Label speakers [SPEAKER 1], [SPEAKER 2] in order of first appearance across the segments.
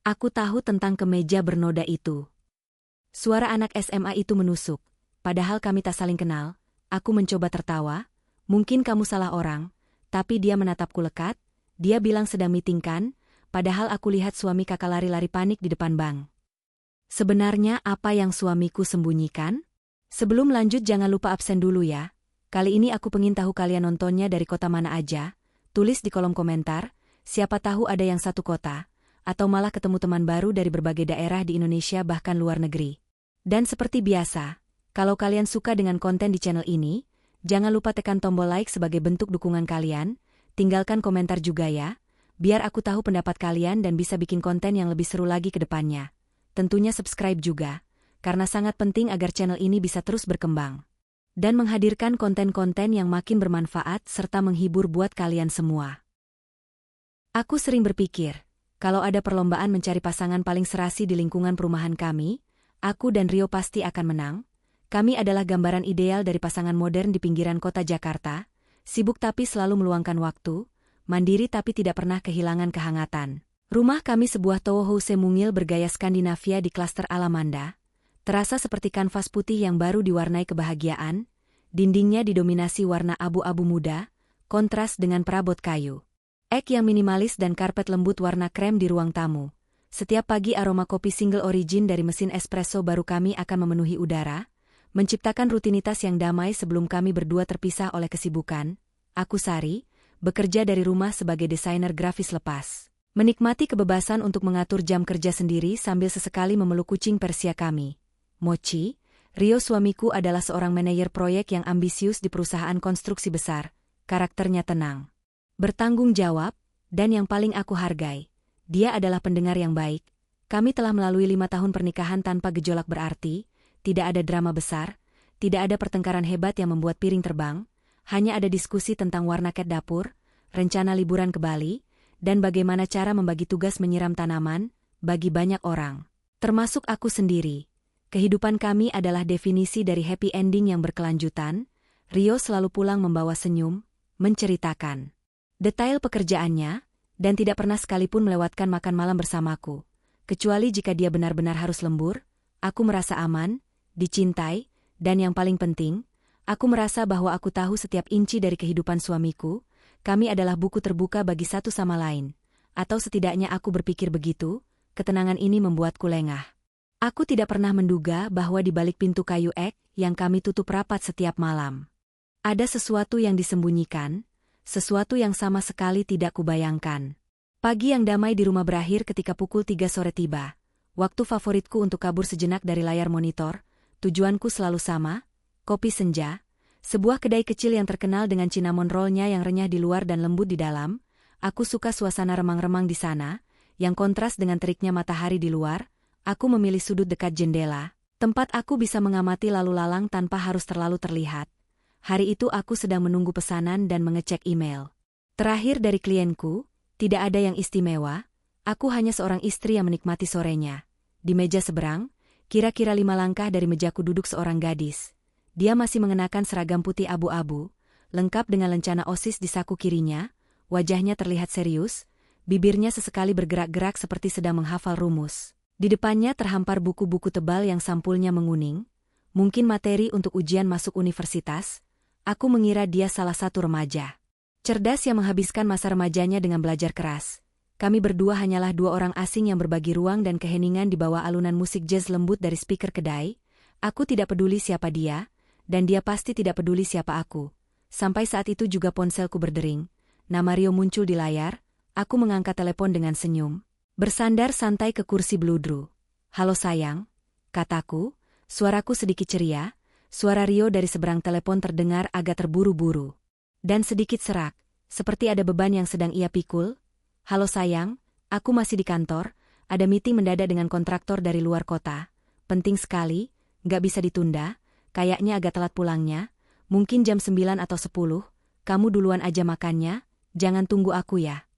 [SPEAKER 1] Aku tahu tentang kemeja bernoda itu. Suara anak SMA itu menusuk. Padahal kami tak saling kenal. Aku mencoba tertawa. Mungkin kamu salah orang. Tapi dia menatapku lekat. Dia bilang sedang meeting kan? Padahal aku lihat suami kakak lari-lari panik di depan bank. Sebenarnya apa yang suamiku sembunyikan? Sebelum lanjut jangan lupa absen dulu ya. Kali ini aku pengen tahu kalian nontonnya dari kota mana aja. Tulis di kolom komentar. Siapa tahu ada yang satu kota. Atau malah ketemu teman baru dari berbagai daerah di Indonesia bahkan luar negeri. Dan seperti biasa, kalau kalian suka dengan konten di channel ini, jangan lupa tekan tombol like sebagai bentuk dukungan kalian, tinggalkan komentar juga ya, biar aku tahu pendapat kalian dan bisa bikin konten yang lebih seru lagi ke depannya. Tentunya subscribe juga, karena sangat penting agar channel ini bisa terus berkembang. Dan menghadirkan konten-konten yang makin bermanfaat serta menghibur buat kalian semua. Aku sering berpikir, kalau ada perlombaan mencari pasangan paling serasi di lingkungan perumahan kami, aku dan Rio pasti akan menang. Kami adalah gambaran ideal dari pasangan modern di pinggiran kota Jakarta, sibuk tapi selalu meluangkan waktu, mandiri tapi tidak pernah kehilangan kehangatan. Rumah kami sebuah townhouse mungil bergaya Skandinavia di klaster Alamanda, terasa seperti kanvas putih yang baru diwarnai kebahagiaan, dindingnya didominasi warna abu-abu muda, kontras dengan perabot kayu. Yang minimalis dan karpet lembut warna krem di ruang tamu. Setiap pagi aroma kopi single origin dari mesin espresso baru kami akan memenuhi udara, menciptakan rutinitas yang damai sebelum kami berdua terpisah oleh kesibukan. Aku Sari, bekerja dari rumah sebagai desainer grafis lepas. Menikmati kebebasan untuk mengatur jam kerja sendiri sambil sesekali memeluk kucing Persia kami. Mochi, Rio suamiku adalah seorang manajer proyek yang ambisius di perusahaan konstruksi besar. Karakternya tenang, bertanggung jawab, dan yang paling aku hargai, dia adalah pendengar yang baik. Kami telah melalui 5 tahun pernikahan tanpa gejolak berarti, tidak ada drama besar, tidak ada pertengkaran hebat yang membuat piring terbang, hanya ada diskusi tentang warna cat dapur, rencana liburan ke Bali, dan bagaimana cara membagi tugas menyiram tanaman, bagi banyak orang. Termasuk aku sendiri. Kehidupan kami adalah definisi dari happy ending yang berkelanjutan. Rio selalu pulang membawa senyum, menceritakan detail pekerjaannya, dan tidak pernah sekalipun melewatkan makan malam bersamaku. Kecuali jika dia benar-benar harus lembur, aku merasa aman, dicintai, dan yang paling penting, aku merasa bahwa aku tahu setiap inci dari kehidupan suamiku. Kami adalah buku terbuka bagi satu sama lain. Atau setidaknya aku berpikir begitu, ketenangan ini membuatku lengah. Aku tidak pernah menduga bahwa di balik pintu kayu yang kami tutup rapat setiap malam, ada sesuatu yang disembunyikan, sesuatu yang sama sekali tidak kubayangkan. Pagi yang damai di rumah berakhir ketika pukul 3 sore tiba. Waktu favoritku untuk kabur sejenak dari layar monitor. Tujuanku selalu sama, kopi senja. Sebuah kedai kecil yang terkenal dengan cinnamon roll-nya yang renyah di luar dan lembut di dalam. Aku suka suasana remang-remang di sana, yang kontras dengan teriknya matahari di luar. Aku memilih sudut dekat jendela, tempat aku bisa mengamati lalu lalang tanpa harus terlalu terlihat. Hari itu aku sedang menunggu pesanan dan mengecek email. Terakhir dari klienku, tidak ada yang istimewa, aku hanya seorang istri yang menikmati sorenya. Di meja seberang, kira-kira 5 langkah dari mejaku duduk seorang gadis. Dia masih mengenakan seragam putih abu-abu, lengkap dengan lencana OSIS di saku kirinya, wajahnya terlihat serius, bibirnya sesekali bergerak-gerak seperti sedang menghafal rumus. Di depannya terhampar buku-buku tebal yang sampulnya menguning, mungkin materi untuk ujian masuk universitas. Aku mengira dia salah satu remaja cerdas yang menghabiskan masa remajanya dengan belajar keras. Kami berdua hanyalah 2 orang asing yang berbagi ruang dan keheningan di bawah alunan musik jazz lembut dari speaker kedai. Aku tidak peduli siapa dia, dan dia pasti tidak peduli siapa aku. Sampai saat itu juga ponselku berdering. Nama Rio muncul di layar, aku mengangkat telepon dengan senyum. Bersandar santai ke kursi bludru. "Halo sayang," kataku, suaraku sedikit ceria. Suara Rio dari seberang telepon terdengar agak terburu-buru. Dan sedikit serak, seperti ada beban yang sedang ia pikul. "Halo sayang, aku masih di kantor, ada meeting mendadak dengan kontraktor dari luar kota. Penting sekali, nggak bisa ditunda, kayaknya agak telat pulangnya, mungkin jam 9 atau 10, kamu duluan aja makannya, jangan tunggu aku ya."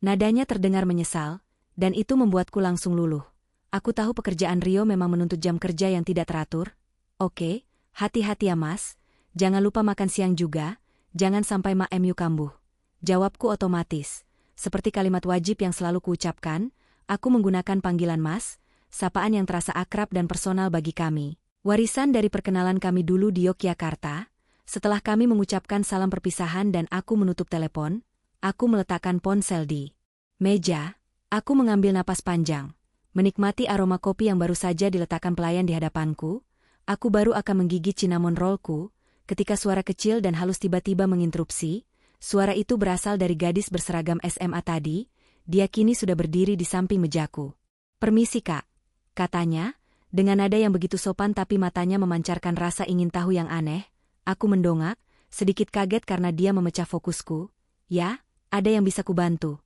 [SPEAKER 1] Nadanya terdengar menyesal, dan itu membuatku langsung luluh. Aku tahu pekerjaan Rio memang menuntut jam kerja yang tidak teratur. "Oke, hati-hati ya mas, jangan lupa makan siang juga, jangan sampai MU kambuh." Jawabku otomatis, seperti kalimat wajib yang selalu kuucapkan. Aku menggunakan panggilan Mas, sapaan yang terasa akrab dan personal bagi kami. Warisan dari perkenalan kami dulu di Yogyakarta. Setelah kami mengucapkan salam perpisahan dan aku menutup telepon, aku meletakkan ponsel di meja. Aku mengambil napas panjang, menikmati aroma kopi yang baru saja diletakkan pelayan di hadapanku. Aku baru akan menggigit cinnamon rollku, ketika suara kecil dan halus tiba-tiba menginterupsi. Suara itu berasal dari gadis berseragam SMA tadi. Dia kini sudah berdiri di samping mejaku. "Permisi Kak," katanya, dengan nada yang begitu sopan tapi matanya memancarkan rasa ingin tahu yang aneh. Aku mendongak, sedikit kaget karena dia memecah fokusku. "Ya, ada yang bisa kubantu?"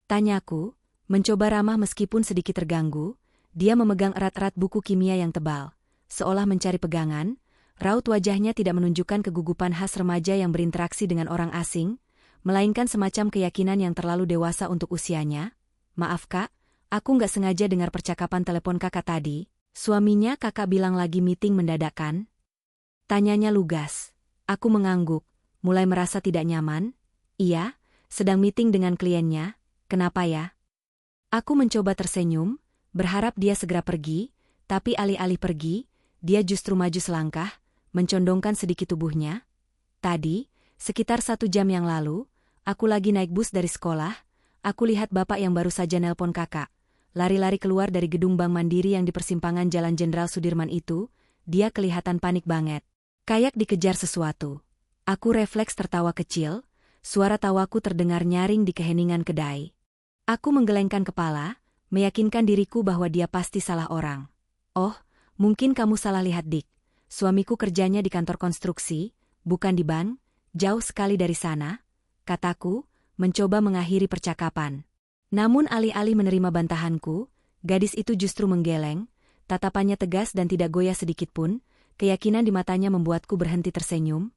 [SPEAKER 1] tanyaku, mencoba ramah meskipun sedikit terganggu. Dia memegang erat-erat buku kimia yang tebal, seolah mencari pegangan. Raut wajahnya tidak menunjukkan kegugupan khas remaja yang berinteraksi dengan orang asing, melainkan semacam keyakinan yang terlalu dewasa untuk usianya. "Maaf Kak, aku nggak sengaja dengar percakapan telepon kakak tadi. Suaminya kakak bilang lagi meeting mendadak kan?" tanyanya lugas. Aku mengangguk, mulai merasa tidak nyaman. "Iya, sedang meeting dengan kliennya. Kenapa ya?" Aku mencoba tersenyum, berharap dia segera pergi, tapi alih-alih pergi, dia justru maju selangkah, mencondongkan sedikit tubuhnya. "Tadi, sekitar 1 jam yang lalu, aku lagi naik bus dari sekolah. Aku lihat bapak yang baru saja nelpon kakak. Lari-lari keluar dari gedung Bank Mandiri yang di persimpangan Jalan Jenderal Sudirman itu. Dia kelihatan panik banget. Kayak dikejar sesuatu." Aku refleks tertawa kecil, suara tawaku terdengar nyaring di keheningan kedai. Aku menggelengkan kepala, meyakinkan diriku bahwa dia pasti salah orang. "Oh, mungkin kamu salah lihat Dik. Suamiku kerjanya di kantor konstruksi, bukan di bank, jauh sekali dari sana," kataku, mencoba mengakhiri percakapan. Namun alih-alih menerima bantahanku, gadis itu justru menggeleng, tatapannya tegas dan tidak goyah sedikitpun. Keyakinan di matanya membuatku berhenti tersenyum.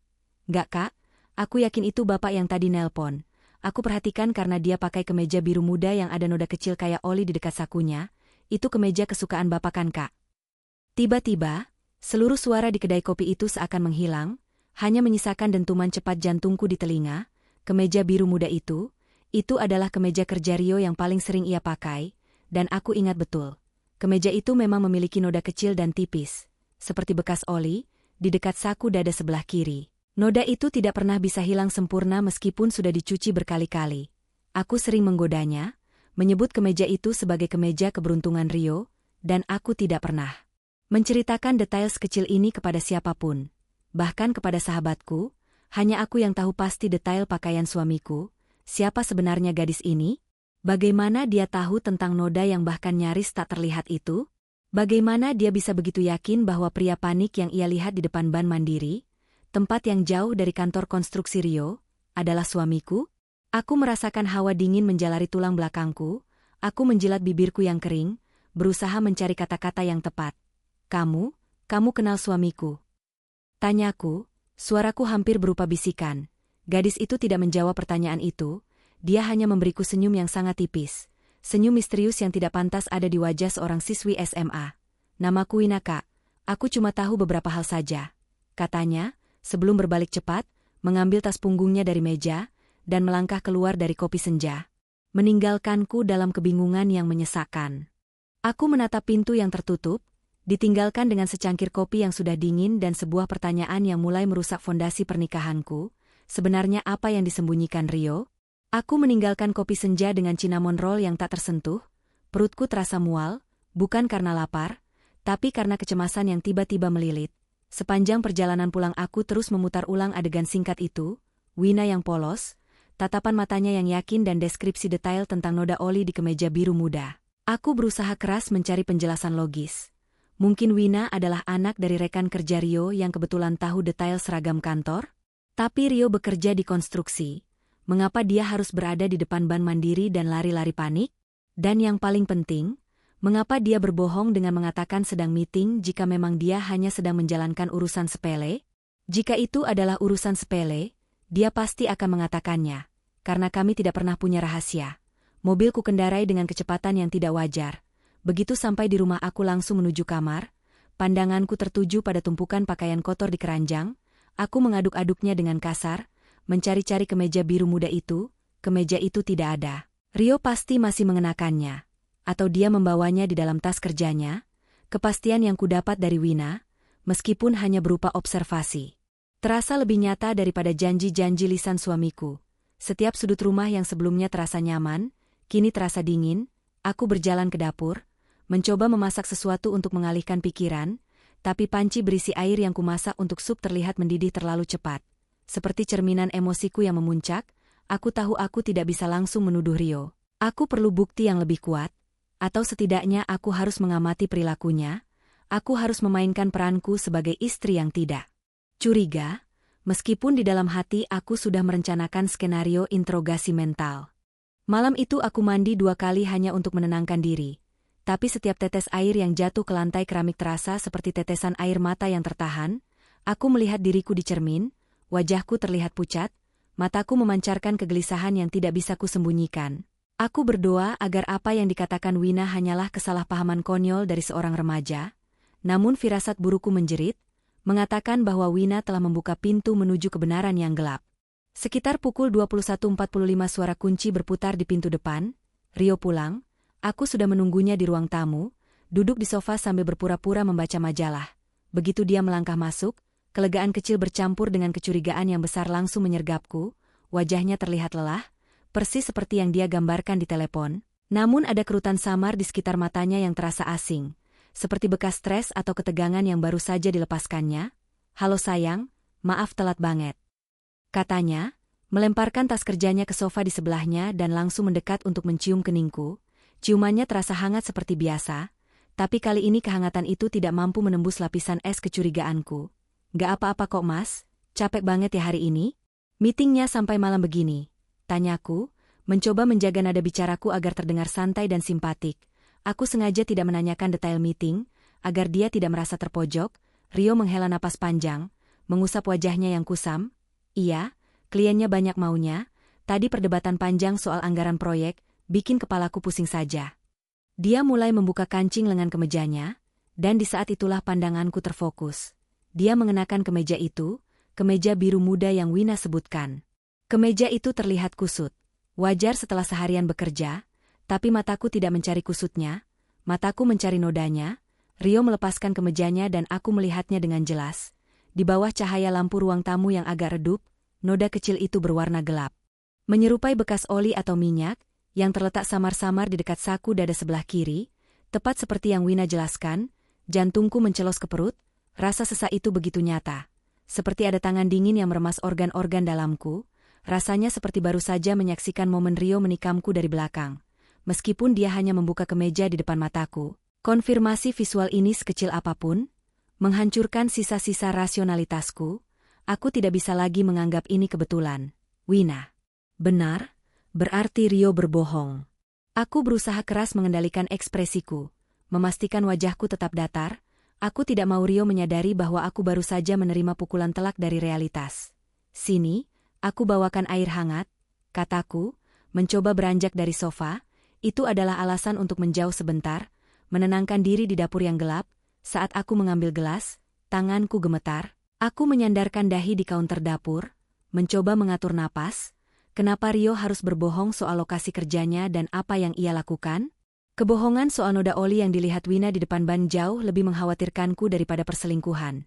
[SPEAKER 1] "Nggak Kak, aku yakin itu bapak yang tadi nelpon. Aku perhatikan karena dia pakai kemeja biru muda yang ada noda kecil kayak oli di dekat sakunya. Itu kemeja kesukaan bapak kan Kak?" Tiba-tiba, seluruh suara di kedai kopi itu seakan menghilang, hanya menyisakan dentuman cepat jantungku di telinga. Kemeja biru muda itu adalah kemeja kerja Rio yang paling sering ia pakai, dan aku ingat betul. Kemeja itu memang memiliki noda kecil dan tipis, seperti bekas oli, di dekat saku dada sebelah kiri. Noda itu tidak pernah bisa hilang sempurna meskipun sudah dicuci berkali-kali. Aku sering menggodanya, menyebut kemeja itu sebagai kemeja keberuntungan Rio, dan aku tidak pernah menceritakan detail sekecil ini kepada siapapun. Bahkan kepada sahabatku, hanya aku yang tahu pasti detail pakaian suamiku. Siapa sebenarnya gadis ini? Bagaimana dia tahu tentang noda yang bahkan nyaris tak terlihat itu? Bagaimana dia bisa begitu yakin bahwa pria panik yang ia lihat di depan Bank Mandiri, tempat yang jauh dari kantor konstruksi Rio, adalah suamiku? Aku merasakan hawa dingin menjalari tulang belakangku. Aku menjilat bibirku yang kering, berusaha mencari kata-kata yang tepat. Kamu kenal suamiku?" tanyaku, suaraku hampir berupa bisikan. Gadis itu tidak menjawab pertanyaan itu, dia hanya memberiku senyum yang sangat tipis. Senyum misterius yang tidak pantas ada di wajah seorang siswi SMA. "Namaku Wina Kak, aku cuma tahu beberapa hal saja," katanya, sebelum berbalik cepat, mengambil tas punggungnya dari meja, dan melangkah keluar dari kopi senja, meninggalkanku dalam kebingungan yang menyesakkan. Aku menatap pintu yang tertutup, ditinggalkan dengan secangkir kopi yang sudah dingin dan sebuah pertanyaan yang mulai merusak fondasi pernikahanku. Sebenarnya apa yang disembunyikan Rio? Aku meninggalkan kopi senja dengan cinnamon roll yang tak tersentuh. Perutku terasa mual, bukan karena lapar, tapi karena kecemasan yang tiba-tiba melilit. Sepanjang perjalanan pulang aku terus memutar ulang adegan singkat itu, Wina yang polos, tatapan matanya yang yakin dan deskripsi detail tentang noda oli di kemeja biru muda. Aku berusaha keras mencari penjelasan logis. Mungkin Wina adalah anak dari rekan kerja Rio yang kebetulan tahu detail seragam kantor? Tapi Rio bekerja di konstruksi. Mengapa dia harus berada di depan Bank Mandiri dan lari-lari panik? Dan yang paling penting, mengapa dia berbohong dengan mengatakan sedang meeting jika memang dia hanya sedang menjalankan urusan sepele? Jika itu adalah urusan sepele, dia pasti akan mengatakannya. Karena kami tidak pernah punya rahasia. Mobilku kendarai dengan kecepatan yang tidak wajar. Begitu sampai di rumah aku langsung menuju kamar. Pandanganku tertuju pada tumpukan pakaian kotor di keranjang. Aku mengaduk-aduknya dengan kasar, mencari-cari kemeja biru muda itu. Kemeja itu tidak ada. Rio pasti masih mengenakannya. atau dia membawanya di dalam tas kerjanya, kepastian yang kudapat dari Wina, meskipun hanya berupa observasi, terasa lebih nyata daripada janji-janji lisan suamiku. Setiap sudut rumah yang sebelumnya terasa nyaman, kini terasa dingin. Aku berjalan ke dapur, mencoba memasak sesuatu untuk mengalihkan pikiran, tapi panci berisi air yang kumasak untuk sup terlihat mendidih terlalu cepat. Seperti cerminan emosiku yang memuncak, aku tahu aku tidak bisa langsung menuduh Rio. Aku perlu bukti yang lebih kuat, atau setidaknya aku harus mengamati perilakunya. Aku harus memainkan peranku sebagai istri yang tidak curiga, meskipun di dalam hati aku sudah merencanakan skenario interogasi mental. Malam itu aku mandi 2 kali hanya untuk menenangkan diri. Tapi setiap tetes air yang jatuh ke lantai keramik terasa seperti tetesan air mata yang tertahan. Aku melihat diriku di cermin, wajahku terlihat pucat, mataku memancarkan kegelisahan yang tidak bisa kusembunyikan. Aku berdoa agar apa yang dikatakan Wina hanyalah kesalahpahaman konyol dari seorang remaja. Namun firasat buruku menjerit, mengatakan bahwa Wina telah membuka pintu menuju kebenaran yang gelap. Sekitar pukul 21.45 suara kunci berputar di pintu depan. Rio pulang. Aku sudah menunggunya di ruang tamu, duduk di sofa sambil berpura-pura membaca majalah. Begitu dia melangkah masuk, kelegaan kecil bercampur dengan kecurigaan yang besar langsung menyergapku. Wajahnya terlihat lelah, persis seperti yang dia gambarkan di telepon. Namun ada kerutan samar di sekitar matanya yang terasa asing, seperti bekas stres atau ketegangan yang baru saja dilepaskannya. "Halo sayang, maaf telat banget," katanya, melemparkan tas kerjanya ke sofa di sebelahnya dan langsung mendekat untuk mencium keningku. Ciumannya terasa hangat seperti biasa, tapi kali ini kehangatan itu tidak mampu menembus lapisan es kecurigaanku. "Gak apa-apa kok mas, capek banget ya hari ini? Meetingnya sampai malam begini?" tanyaku, mencoba menjaga nada bicaraku agar terdengar santai dan simpatik. Aku sengaja tidak menanyakan detail meeting, agar dia tidak merasa terpojok. Rio menghela napas panjang, mengusap wajahnya yang kusam. "Iya, kliennya banyak maunya. Tadi perdebatan panjang soal anggaran proyek, bikin kepalaku pusing saja." Dia mulai membuka kancing lengan kemejanya, dan di saat itulah pandanganku terfokus. Dia mengenakan kemeja itu, kemeja biru muda yang Wina sebutkan. Kemeja itu terlihat kusut. Wajar setelah seharian bekerja, tapi mataku tidak mencari kusutnya, mataku mencari nodanya. Rio melepaskan kemejanya dan aku melihatnya dengan jelas. Di bawah cahaya lampu ruang tamu yang agak redup, noda kecil itu berwarna gelap, menyerupai bekas oli atau minyak, yang terletak samar-samar di dekat saku dada sebelah kiri. Tepat seperti yang Wina jelaskan, jantungku mencelos ke perut, rasa sesak itu begitu nyata. Seperti ada tangan dingin yang meremas organ-organ dalamku, rasanya seperti baru saja menyaksikan momen Rio menikamku dari belakang. Meskipun dia hanya membuka kemeja di depan mataku, konfirmasi visual ini sekecil apapun, menghancurkan sisa-sisa rasionalitasku. Aku tidak bisa lagi menganggap ini kebetulan. Wina benar, berarti Rio berbohong. Aku berusaha keras mengendalikan ekspresiku, memastikan wajahku tetap datar. Aku tidak mau Rio menyadari bahwa aku baru saja menerima pukulan telak dari realitas. "Sini, aku bawakan air hangat," kataku, mencoba beranjak dari sofa. Itu adalah alasan untuk menjauh sebentar, menenangkan diri di dapur yang gelap. Saat aku mengambil gelas, tanganku gemetar. Aku menyandarkan dahi di kaunter dapur, mencoba mengatur napas. Kenapa Rio harus berbohong soal lokasi kerjanya dan apa yang ia lakukan? Kebohongan soal noda oli yang dilihat Wina di depan ban jauh lebih mengkhawatirkanku daripada perselingkuhan.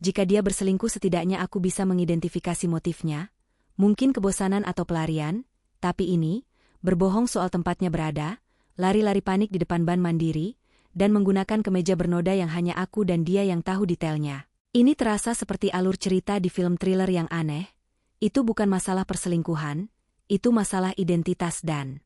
[SPEAKER 1] Jika dia berselingkuh setidaknya aku bisa mengidentifikasi motifnya. Mungkin kebosanan atau pelarian, tapi ini, berbohong soal tempatnya berada, lari-lari panik di depan ban mandiri, dan menggunakan kemeja bernoda yang hanya aku dan dia yang tahu detailnya. Ini terasa seperti alur cerita di film thriller yang aneh. Itu bukan masalah perselingkuhan, itu masalah identitas dan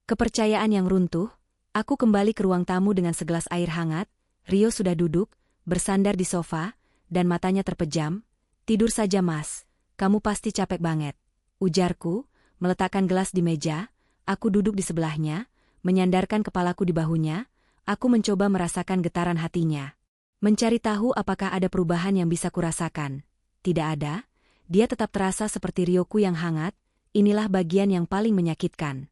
[SPEAKER 1] kepercayaan yang runtuh. Aku kembali ke ruang tamu dengan segelas air hangat. Rio sudah duduk, bersandar di sofa, dan matanya terpejam. "Tidur saja mas, kamu pasti capek banget," ujarku, meletakkan gelas di meja. Aku duduk di sebelahnya, menyandarkan kepalaku di bahunya. Aku mencoba merasakan getaran hatinya, mencari tahu apakah ada perubahan yang bisa kurasakan. Tidak ada. Dia tetap terasa seperti Rioku yang hangat. Inilah bagian yang paling menyakitkan.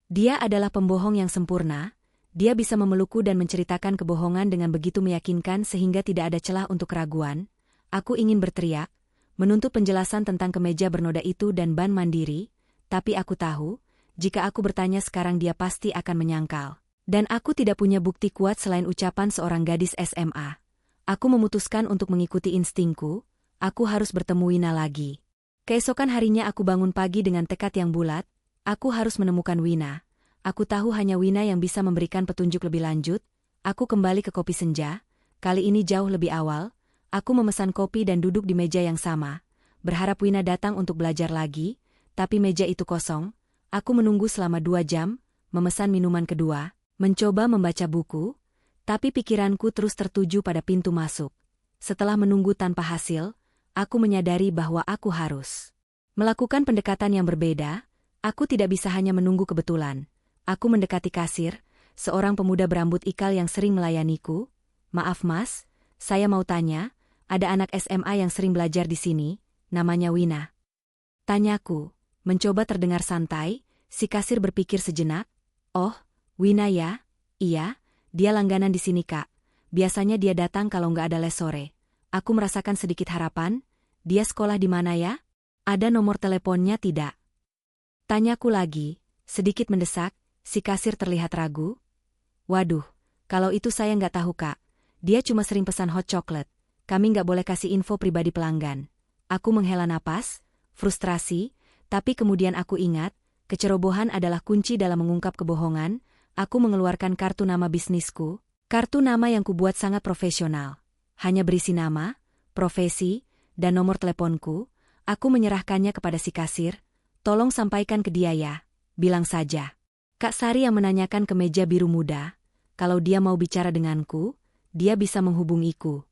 [SPEAKER 1] Dia adalah pembohong yang sempurna. Dia bisa memelukku dan menceritakan kebohongan dengan begitu meyakinkan sehingga tidak ada celah untuk keraguan. Aku ingin berteriak, menuntut penjelasan tentang kemeja bernoda itu dan ban mandiri, tapi aku tahu, jika aku bertanya sekarang dia pasti akan menyangkal. Dan aku tidak punya bukti kuat selain ucapan seorang gadis SMA. Aku memutuskan untuk mengikuti instingku, aku harus bertemu Wina lagi. Keesokan harinya aku bangun pagi dengan tekad yang bulat, aku harus menemukan Wina. Aku tahu hanya Wina yang bisa memberikan petunjuk lebih lanjut. Aku kembali ke kopi senja, kali ini jauh lebih awal. Aku memesan kopi dan duduk di meja yang sama, berharap Wina datang untuk belajar lagi, tapi meja itu kosong. Aku menunggu selama 2 jam, memesan minuman kedua, mencoba membaca buku, tapi pikiranku terus tertuju pada pintu masuk. Setelah menunggu tanpa hasil, aku menyadari bahwa aku harus melakukan pendekatan yang berbeda. Aku tidak bisa hanya menunggu kebetulan. Aku mendekati kasir, seorang pemuda berambut ikal yang sering melayaniku. "Maaf mas, saya mau tanya, ada anak SMA yang sering belajar di sini, namanya Wina?" Tanyaku, mencoba terdengar santai. Si kasir berpikir sejenak. "Oh, Wina ya? Iya, dia langganan di sini kak. Biasanya dia datang kalau nggak ada les sore." Aku merasakan sedikit harapan. "Dia sekolah di mana ya? Ada nomor teleponnya tidak?" Tanyaku lagi, sedikit mendesak. Si kasir terlihat ragu. "Waduh, kalau itu saya nggak tahu kak. Dia cuma sering pesan hot chocolate. Kami nggak boleh kasih info pribadi pelanggan." Aku menghela napas, frustrasi, tapi kemudian aku ingat, kecerobohan adalah kunci dalam mengungkap kebohongan. Aku mengeluarkan kartu nama bisnisku, kartu nama yang kubuat sangat profesional. Hanya berisi nama, profesi, dan nomor teleponku. Aku menyerahkannya kepada si kasir. "Tolong sampaikan ke dia ya, bilang saja Kak Sari yang menanyakan ke meja biru muda. Kalau dia mau bicara denganku, dia bisa menghubungiku."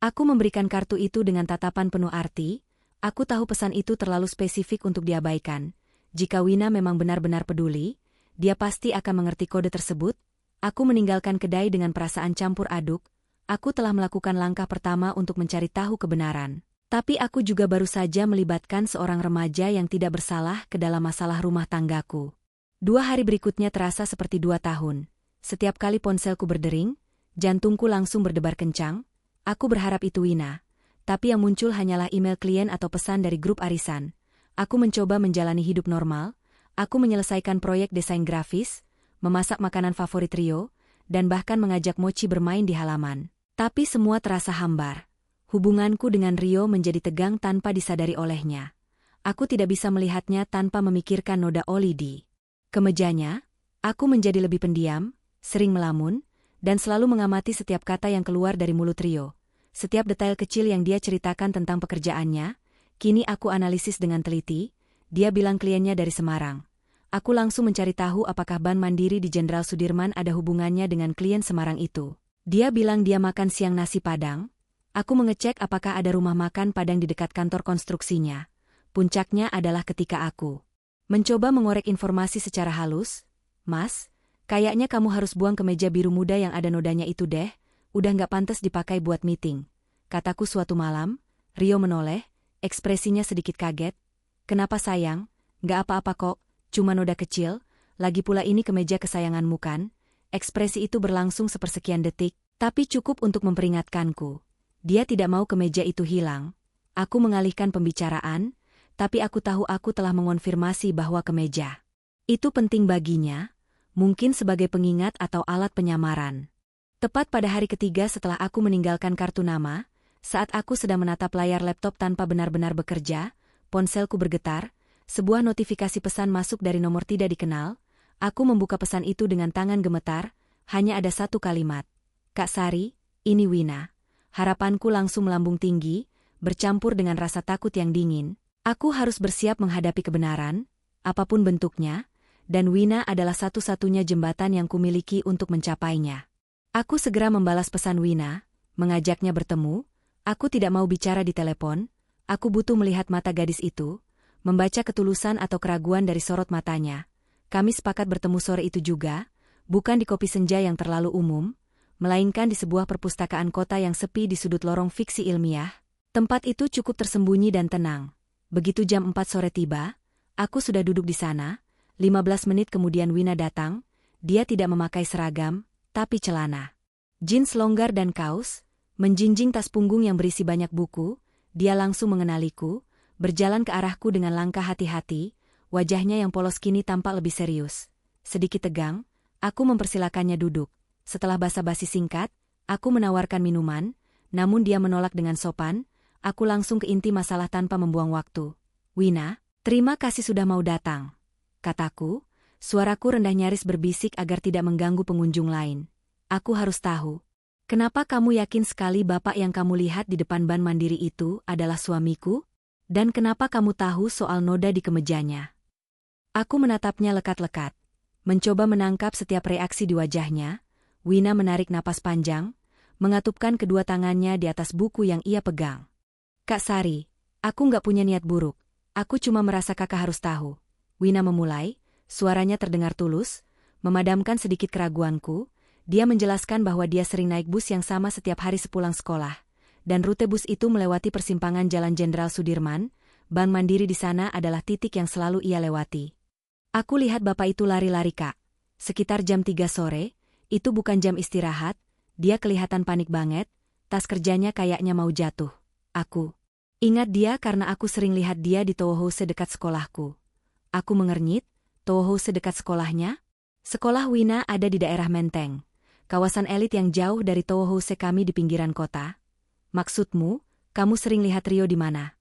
[SPEAKER 1] Aku memberikan kartu itu dengan tatapan penuh arti. Aku tahu pesan itu terlalu spesifik untuk diabaikan. Jika Wina memang benar-benar peduli, dia pasti akan mengerti kode tersebut. Aku meninggalkan kedai dengan perasaan campur aduk. Aku telah melakukan langkah pertama untuk mencari tahu kebenaran. Tapi aku juga baru saja melibatkan seorang remaja yang tidak bersalah ke dalam masalah rumah tanggaku. 2 hari berikutnya terasa seperti 2 tahun. Setiap kali ponselku berdering, jantungku langsung berdebar kencang. Aku berharap itu Wina. Tapi yang muncul hanyalah email klien atau pesan dari grup arisan. Aku mencoba menjalani hidup normal. Aku menyelesaikan proyek desain grafis, memasak makanan favorit Rio, dan bahkan mengajak Mochi bermain di halaman. Tapi semua terasa hambar. Hubunganku dengan Rio menjadi tegang tanpa disadari olehnya. Aku tidak bisa melihatnya tanpa memikirkan noda oli di kemejanya. Aku menjadi lebih pendiam, sering melamun, dan selalu mengamati setiap kata yang keluar dari mulut Rio. Setiap detail kecil yang dia ceritakan tentang pekerjaannya, kini aku analisis dengan teliti. Dia bilang kliennya dari Semarang. Aku langsung mencari tahu apakah Bank Mandiri di Jenderal Sudirman ada hubungannya dengan klien Semarang itu. Dia bilang dia makan siang nasi Padang. Aku mengecek apakah ada rumah makan Padang di dekat kantor konstruksinya. Puncaknya adalah ketika aku mencoba mengorek informasi secara halus. "Mas, kayaknya kamu harus buang kemeja biru muda yang ada nodanya itu deh, udah nggak pantas dipakai buat meeting," kataku suatu malam. Rio menoleh, ekspresinya sedikit kaget. "Kenapa sayang? Nggak apa-apa kok, cuma noda kecil, lagi pula ini kemeja kesayanganmu kan?" Ekspresi itu berlangsung sepersekian detik, tapi cukup untuk memperingatkanku. Dia tidak mau kemeja itu hilang. Aku mengalihkan pembicaraan, tapi aku tahu aku telah mengonfirmasi bahwa kemeja itu penting baginya, mungkin sebagai pengingat atau alat penyamaran. Tepat pada hari ketiga setelah aku meninggalkan kartu nama, saat aku sedang menatap layar laptop tanpa benar-benar bekerja, ponselku bergetar, sebuah notifikasi pesan masuk dari nomor tidak dikenal. Aku membuka pesan itu dengan tangan gemetar, hanya ada satu kalimat. "Kak Sari, ini Wina." Harapanku langsung melambung tinggi, bercampur dengan rasa takut yang dingin. Aku harus bersiap menghadapi kebenaran, apapun bentuknya, dan Wina adalah satu-satunya jembatan yang kumiliki untuk mencapainya. Aku segera membalas pesan Wina, mengajaknya bertemu. Aku tidak mau bicara di telepon, aku butuh melihat mata gadis itu, membaca ketulusan atau keraguan dari sorot matanya. Kami sepakat bertemu sore itu juga, bukan di kopi senja yang terlalu umum, melainkan di sebuah perpustakaan kota yang sepi di sudut lorong fiksi ilmiah. Tempat itu cukup tersembunyi dan tenang. Begitu jam 4 sore tiba, aku sudah duduk di sana. 15 menit kemudian Wina datang. Dia tidak memakai seragam, tapi celana jeans longgar dan kaos, menjinjing tas punggung yang berisi banyak buku. Dia langsung mengenaliku, berjalan ke arahku dengan langkah hati-hati. Wajahnya yang polos kini tampak lebih serius. Sedikit tegang, Aku mempersilakannya duduk. Setelah basa-basi singkat, aku menawarkan minuman, namun dia menolak dengan sopan. Aku langsung ke inti masalah tanpa membuang waktu. Wina, terima kasih sudah mau datang, kataku. Suaraku rendah nyaris berbisik agar tidak mengganggu pengunjung lain. Aku harus tahu, kenapa kamu yakin sekali bapak yang kamu lihat di depan Bank Mandiri itu adalah suamiku? Dan kenapa kamu tahu soal noda di kemejanya? Aku menatapnya lekat-lekat, mencoba menangkap setiap reaksi di wajahnya. Wina menarik napas panjang, mengatupkan kedua tangannya di atas buku yang ia pegang. Kak Sari, aku nggak punya niat buruk. Aku cuma merasa kakak harus tahu. Wina memulai. Suaranya terdengar tulus, memadamkan sedikit keraguanku. Dia menjelaskan bahwa dia sering naik bus yang sama setiap hari sepulang sekolah, dan rute bus itu melewati persimpangan Jalan Jenderal Sudirman. Bank Mandiri di sana adalah titik yang selalu ia lewati. Aku lihat bapak itu lari-lari, Kak. Sekitar jam 3 sore, itu bukan jam istirahat, dia kelihatan panik banget, tas kerjanya kayaknya mau jatuh. Aku ingat dia karena aku sering lihat dia di Towohouse dekat sekolahku. Aku mengernyit. Towohouse dekat sekolahnya? Sekolah Wina ada di daerah Menteng, kawasan elit yang jauh dari Towohouse kami di pinggiran kota. Maksudmu, kamu sering lihat Rio di mana?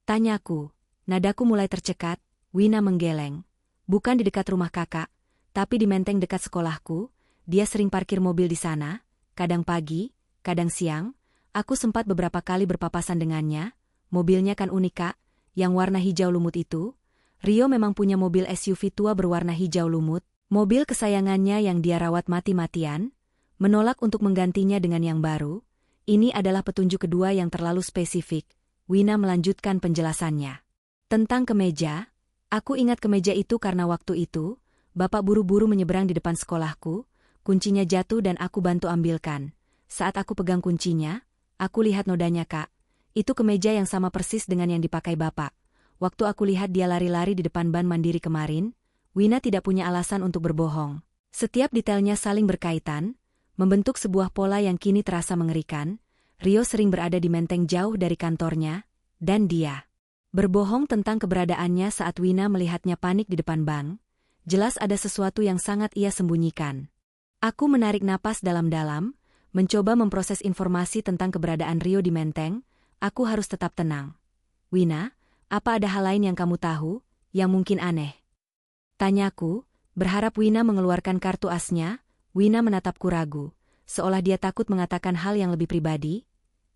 [SPEAKER 1] Tanyaku. Nadaku mulai tercekat. Wina menggeleng. Bukan di dekat rumah kakak, tapi di Menteng dekat sekolahku. Dia sering parkir mobil di sana, kadang pagi, kadang siang. Aku sempat beberapa kali berpapasan dengannya. Mobilnya kan unik, Kak, yang warna hijau lumut itu. Rio memang punya mobil SUV tua berwarna hijau lumut, mobil kesayangannya yang dia rawat mati-matian, menolak untuk menggantinya dengan yang baru. Ini adalah petunjuk kedua yang terlalu spesifik. Wina melanjutkan penjelasannya. Tentang kemeja, aku ingat kemeja itu karena waktu itu, bapak buru-buru menyeberang di depan sekolahku, kuncinya jatuh dan aku bantu ambilkan. Saat aku pegang kuncinya, aku lihat nodanya, Kak. Itu kemeja yang sama persis dengan yang dipakai bapak. Waktu aku lihat dia lari-lari di depan Bank Mandiri kemarin, Wina tidak punya alasan untuk berbohong. Setiap detailnya saling berkaitan, membentuk sebuah pola yang kini terasa mengerikan. Rio sering berada di Menteng jauh dari kantornya, dan dia berbohong tentang keberadaannya saat Wina melihatnya panik di depan bank. Jelas ada sesuatu yang sangat ia sembunyikan. Aku menarik napas dalam-dalam, mencoba memproses informasi tentang keberadaan Rio di Menteng. Aku harus tetap tenang. Wina, apa ada hal lain yang kamu tahu, yang mungkin aneh? Tanyaku, berharap Wina mengeluarkan kartu asnya. Wina menatapku ragu, seolah dia takut mengatakan hal yang lebih pribadi.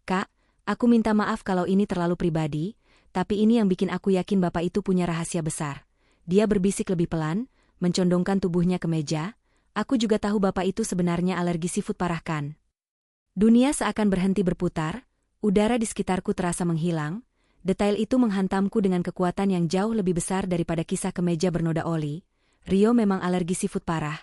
[SPEAKER 1] Kak, aku minta maaf kalau ini terlalu pribadi, tapi ini yang bikin aku yakin bapak itu punya rahasia besar. Dia berbisik lebih pelan, mencondongkan tubuhnya ke meja. Aku juga tahu bapak itu sebenarnya alergi seafood parah kan. Dunia seakan berhenti berputar, udara di sekitarku terasa menghilang. Detail itu menghantamku dengan kekuatan yang jauh lebih besar daripada kisah kemeja bernoda oli. Rio memang alergi seafood parah.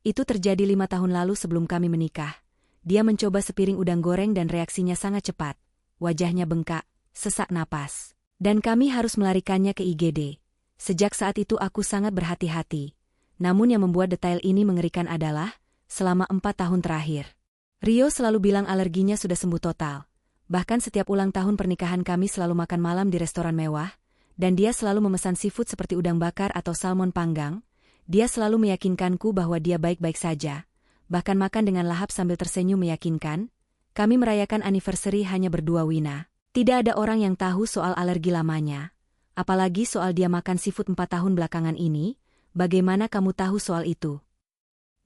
[SPEAKER 1] Itu terjadi 5 tahun lalu sebelum kami menikah. Dia mencoba sepiring udang goreng dan reaksinya sangat cepat. Wajahnya bengkak, sesak napas. Dan kami harus melarikannya ke IGD. Sejak saat itu aku sangat berhati-hati. Namun yang membuat detail ini mengerikan adalah, selama 4 tahun terakhir, Rio selalu bilang alerginya sudah sembuh total. Bahkan setiap ulang tahun pernikahan kami selalu makan malam di restoran mewah, dan dia selalu memesan seafood seperti udang bakar atau salmon panggang. Dia selalu meyakinkanku bahwa dia baik-baik saja, bahkan makan dengan lahap sambil tersenyum meyakinkan. Kami merayakan anniversary hanya berdua, Wina. Tidak ada orang yang tahu soal alergi lamanya. Apalagi soal dia makan seafood 4 tahun belakangan ini. Bagaimana kamu tahu soal itu?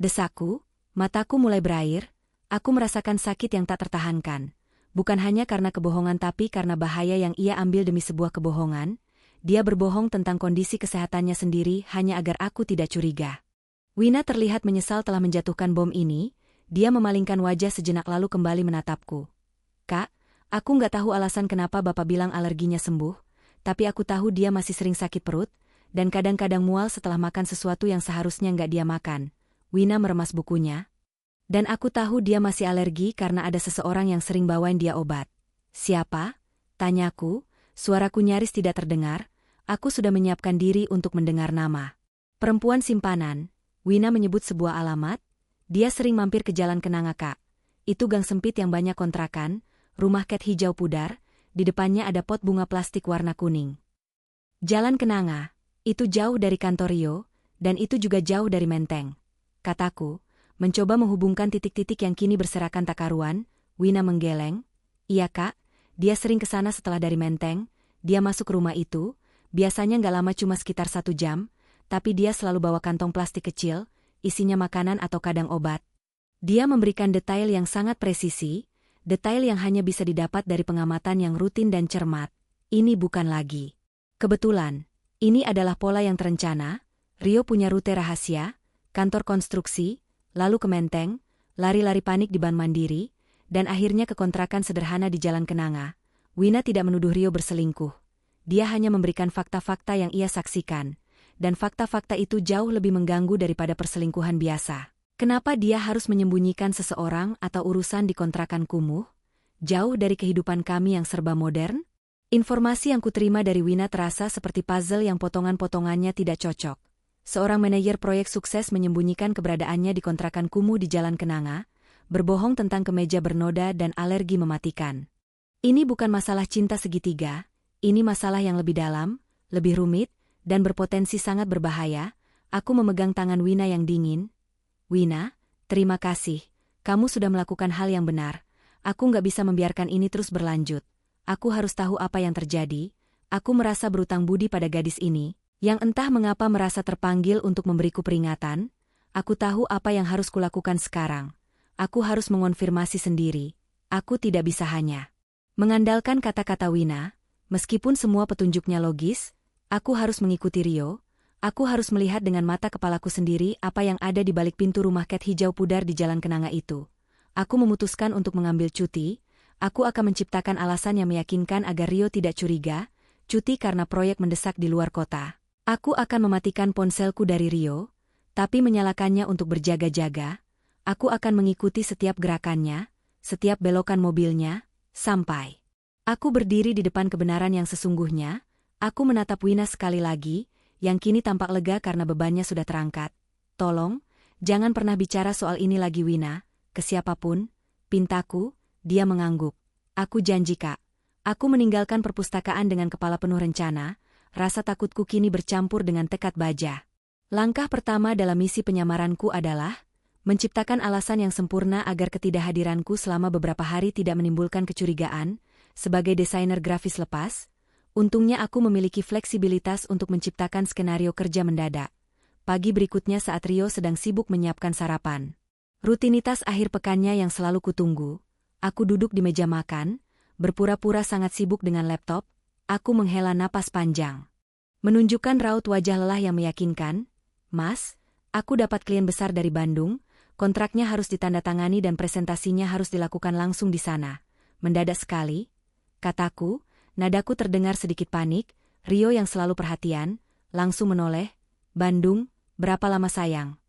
[SPEAKER 1] Desaku, mataku mulai berair. Aku merasakan sakit yang tak tertahankan. Bukan hanya karena kebohongan tapi karena bahaya yang ia ambil demi sebuah kebohongan. Dia berbohong tentang kondisi kesehatannya sendiri hanya agar aku tidak curiga. Wina terlihat menyesal telah menjatuhkan bom ini. Dia memalingkan wajah sejenak lalu kembali menatapku. Kak, aku nggak tahu alasan kenapa bapak bilang alerginya sembuh, tapi aku tahu dia masih sering sakit perut, dan kadang-kadang mual setelah makan sesuatu yang seharusnya nggak dia makan. Wina meremas bukunya. Dan aku tahu dia masih alergi karena ada seseorang yang sering bawain dia obat. Siapa? Tanyaku, suaraku nyaris tidak terdengar. Aku sudah menyiapkan diri untuk mendengar nama. Perempuan simpanan. Wina menyebut sebuah alamat. Dia sering mampir ke Jalan Kenanga, Kak. Itu gang sempit yang banyak kontrakan, rumah cat hijau pudar, di depannya ada pot bunga plastik warna kuning. Jalan Kenanga, itu jauh dari kantor Rio, dan itu juga jauh dari Menteng. kataku, mencoba menghubungkan titik-titik yang kini berserakan tak karuan. Wina menggeleng. Iya kak, dia sering ke sana setelah dari Menteng. Dia masuk ke rumah itu, biasanya nggak lama cuma sekitar 1 jam, tapi dia selalu bawa kantong plastik kecil, isinya makanan atau kadang obat. Dia memberikan detail yang sangat presisi, detail yang hanya bisa didapat dari pengamatan yang rutin dan cermat. Ini bukan lagi kebetulan. Ini adalah pola yang terencana. Rio punya rute rahasia, kantor konstruksi, lalu ke Menteng, lari-lari panik di Bank Mandiri, dan akhirnya ke kontrakan sederhana di Jalan Kenanga. Wina tidak menuduh Rio berselingkuh. Dia hanya memberikan fakta-fakta yang ia saksikan, dan fakta-fakta itu jauh lebih mengganggu daripada perselingkuhan biasa. Kenapa dia harus menyembunyikan seseorang atau urusan di kontrakan kumuh, jauh dari kehidupan kami yang serba modern? Informasi yang kuterima dari Wina terasa seperti puzzle yang potongan-potongannya tidak cocok. Seorang manajer proyek sukses menyembunyikan keberadaannya di kontrakan kumuh di Jalan Kenanga, berbohong tentang kemeja bernoda dan alergi mematikan. Ini bukan masalah cinta segitiga, ini masalah yang lebih dalam, lebih rumit, dan berpotensi sangat berbahaya. Aku memegang tangan Wina yang dingin. Wina, terima kasih. Kamu sudah melakukan hal yang benar. Aku nggak bisa membiarkan ini terus berlanjut. Aku harus tahu apa yang terjadi. Aku merasa berutang budi pada gadis ini, yang entah mengapa merasa terpanggil untuk memberiku peringatan. Aku tahu apa yang harus kulakukan sekarang. Aku harus mengonfirmasi sendiri. Aku tidak bisa hanya mengandalkan kata-kata Wina. Meskipun semua petunjuknya logis, aku harus mengikuti Rio. Aku harus melihat dengan mata kepalaku sendiri apa yang ada di balik pintu rumah cat hijau pudar di Jalan Kenanga itu. Aku memutuskan untuk mengambil cuti. Aku akan menciptakan alasan yang meyakinkan agar Rio tidak curiga, cuti karena proyek mendesak di luar kota. Aku akan mematikan ponselku dari Rio, tapi menyalakannya untuk berjaga-jaga. Aku akan mengikuti setiap gerakannya, setiap belokan mobilnya, sampai aku berdiri di depan kebenaran yang sesungguhnya. Aku menatap Wina sekali lagi, yang kini tampak lega karena bebannya sudah terangkat. Tolong, jangan pernah bicara soal ini lagi Wina, ke siapapun, pintaku. Dia mengangguk. Aku janji kak. Aku meninggalkan perpustakaan dengan kepala penuh rencana, rasa takutku kini bercampur dengan tekad baja. Langkah pertama dalam misi penyamaranku adalah menciptakan alasan yang sempurna agar ketidakhadiranku selama beberapa hari tidak menimbulkan kecurigaan. Sebagai desainer grafis lepas, untungnya aku memiliki fleksibilitas untuk menciptakan skenario kerja mendadak. Pagi berikutnya saat Rio sedang sibuk menyiapkan sarapan. Rutinitas akhir pekannya yang selalu kutunggu. Aku duduk di meja makan, berpura-pura sangat sibuk dengan laptop. Aku menghela napas panjang. Menunjukkan raut wajah lelah yang meyakinkan. Mas, aku dapat klien besar dari Bandung, kontraknya harus ditandatangani dan presentasinya harus dilakukan langsung di sana. Mendadak sekali, kataku, nadaku terdengar sedikit panik. Rio yang selalu perhatian, langsung menoleh. Bandung, berapa lama sayang?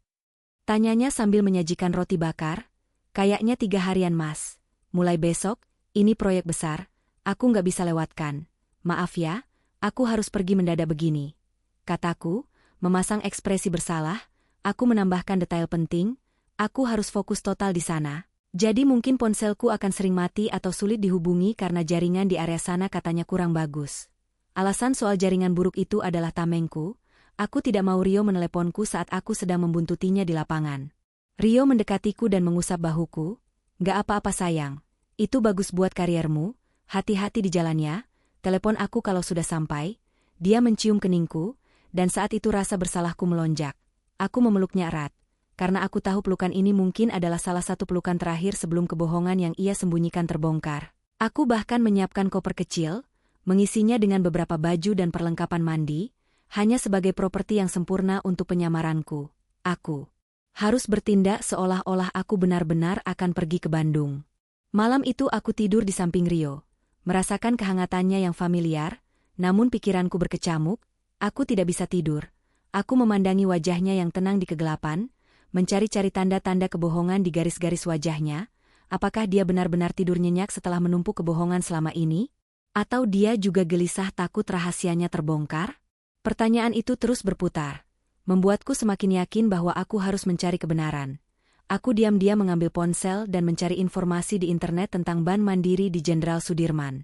[SPEAKER 1] Tanyanya sambil menyajikan roti bakar. Kayaknya 3 harian mas. Mulai besok, ini proyek besar, aku nggak bisa lewatkan. Maaf ya, aku harus pergi mendadak begini. Kataku, memasang ekspresi bersalah. Aku menambahkan detail penting, aku harus fokus total di sana. Jadi mungkin ponselku akan sering mati atau sulit dihubungi karena jaringan di area sana katanya kurang bagus. Alasan soal jaringan buruk itu adalah tamengku. Aku tidak mau Rio meneleponku saat aku sedang membuntutinya di lapangan. Rio mendekatiku dan mengusap bahuku. Gak apa-apa sayang, itu bagus buat kariermu, hati-hati di jalannya, telepon aku kalau sudah sampai. Dia mencium keningku, dan saat itu rasa bersalahku melonjak. Aku memeluknya erat, karena aku tahu pelukan ini mungkin adalah salah satu pelukan terakhir sebelum kebohongan yang ia sembunyikan terbongkar. Aku bahkan menyiapkan koper kecil, mengisinya dengan beberapa baju dan perlengkapan mandi, hanya sebagai properti yang sempurna untuk penyamaranku. Aku harus bertindak seolah-olah aku benar-benar akan pergi ke Bandung. Malam itu aku tidur di samping Rio, merasakan kehangatannya yang familiar, namun pikiranku berkecamuk. Aku tidak bisa tidur. Aku memandangi wajahnya yang tenang di kegelapan, mencari-cari tanda-tanda kebohongan di garis-garis wajahnya. Apakah dia benar-benar tidur nyenyak setelah menumpuk kebohongan selama ini? Atau dia juga gelisah takut rahasianya terbongkar? Pertanyaan itu terus berputar, membuatku semakin yakin bahwa aku harus mencari kebenaran. Aku diam-diam mengambil ponsel dan mencari informasi di internet tentang Bank Mandiri di Jenderal Sudirman.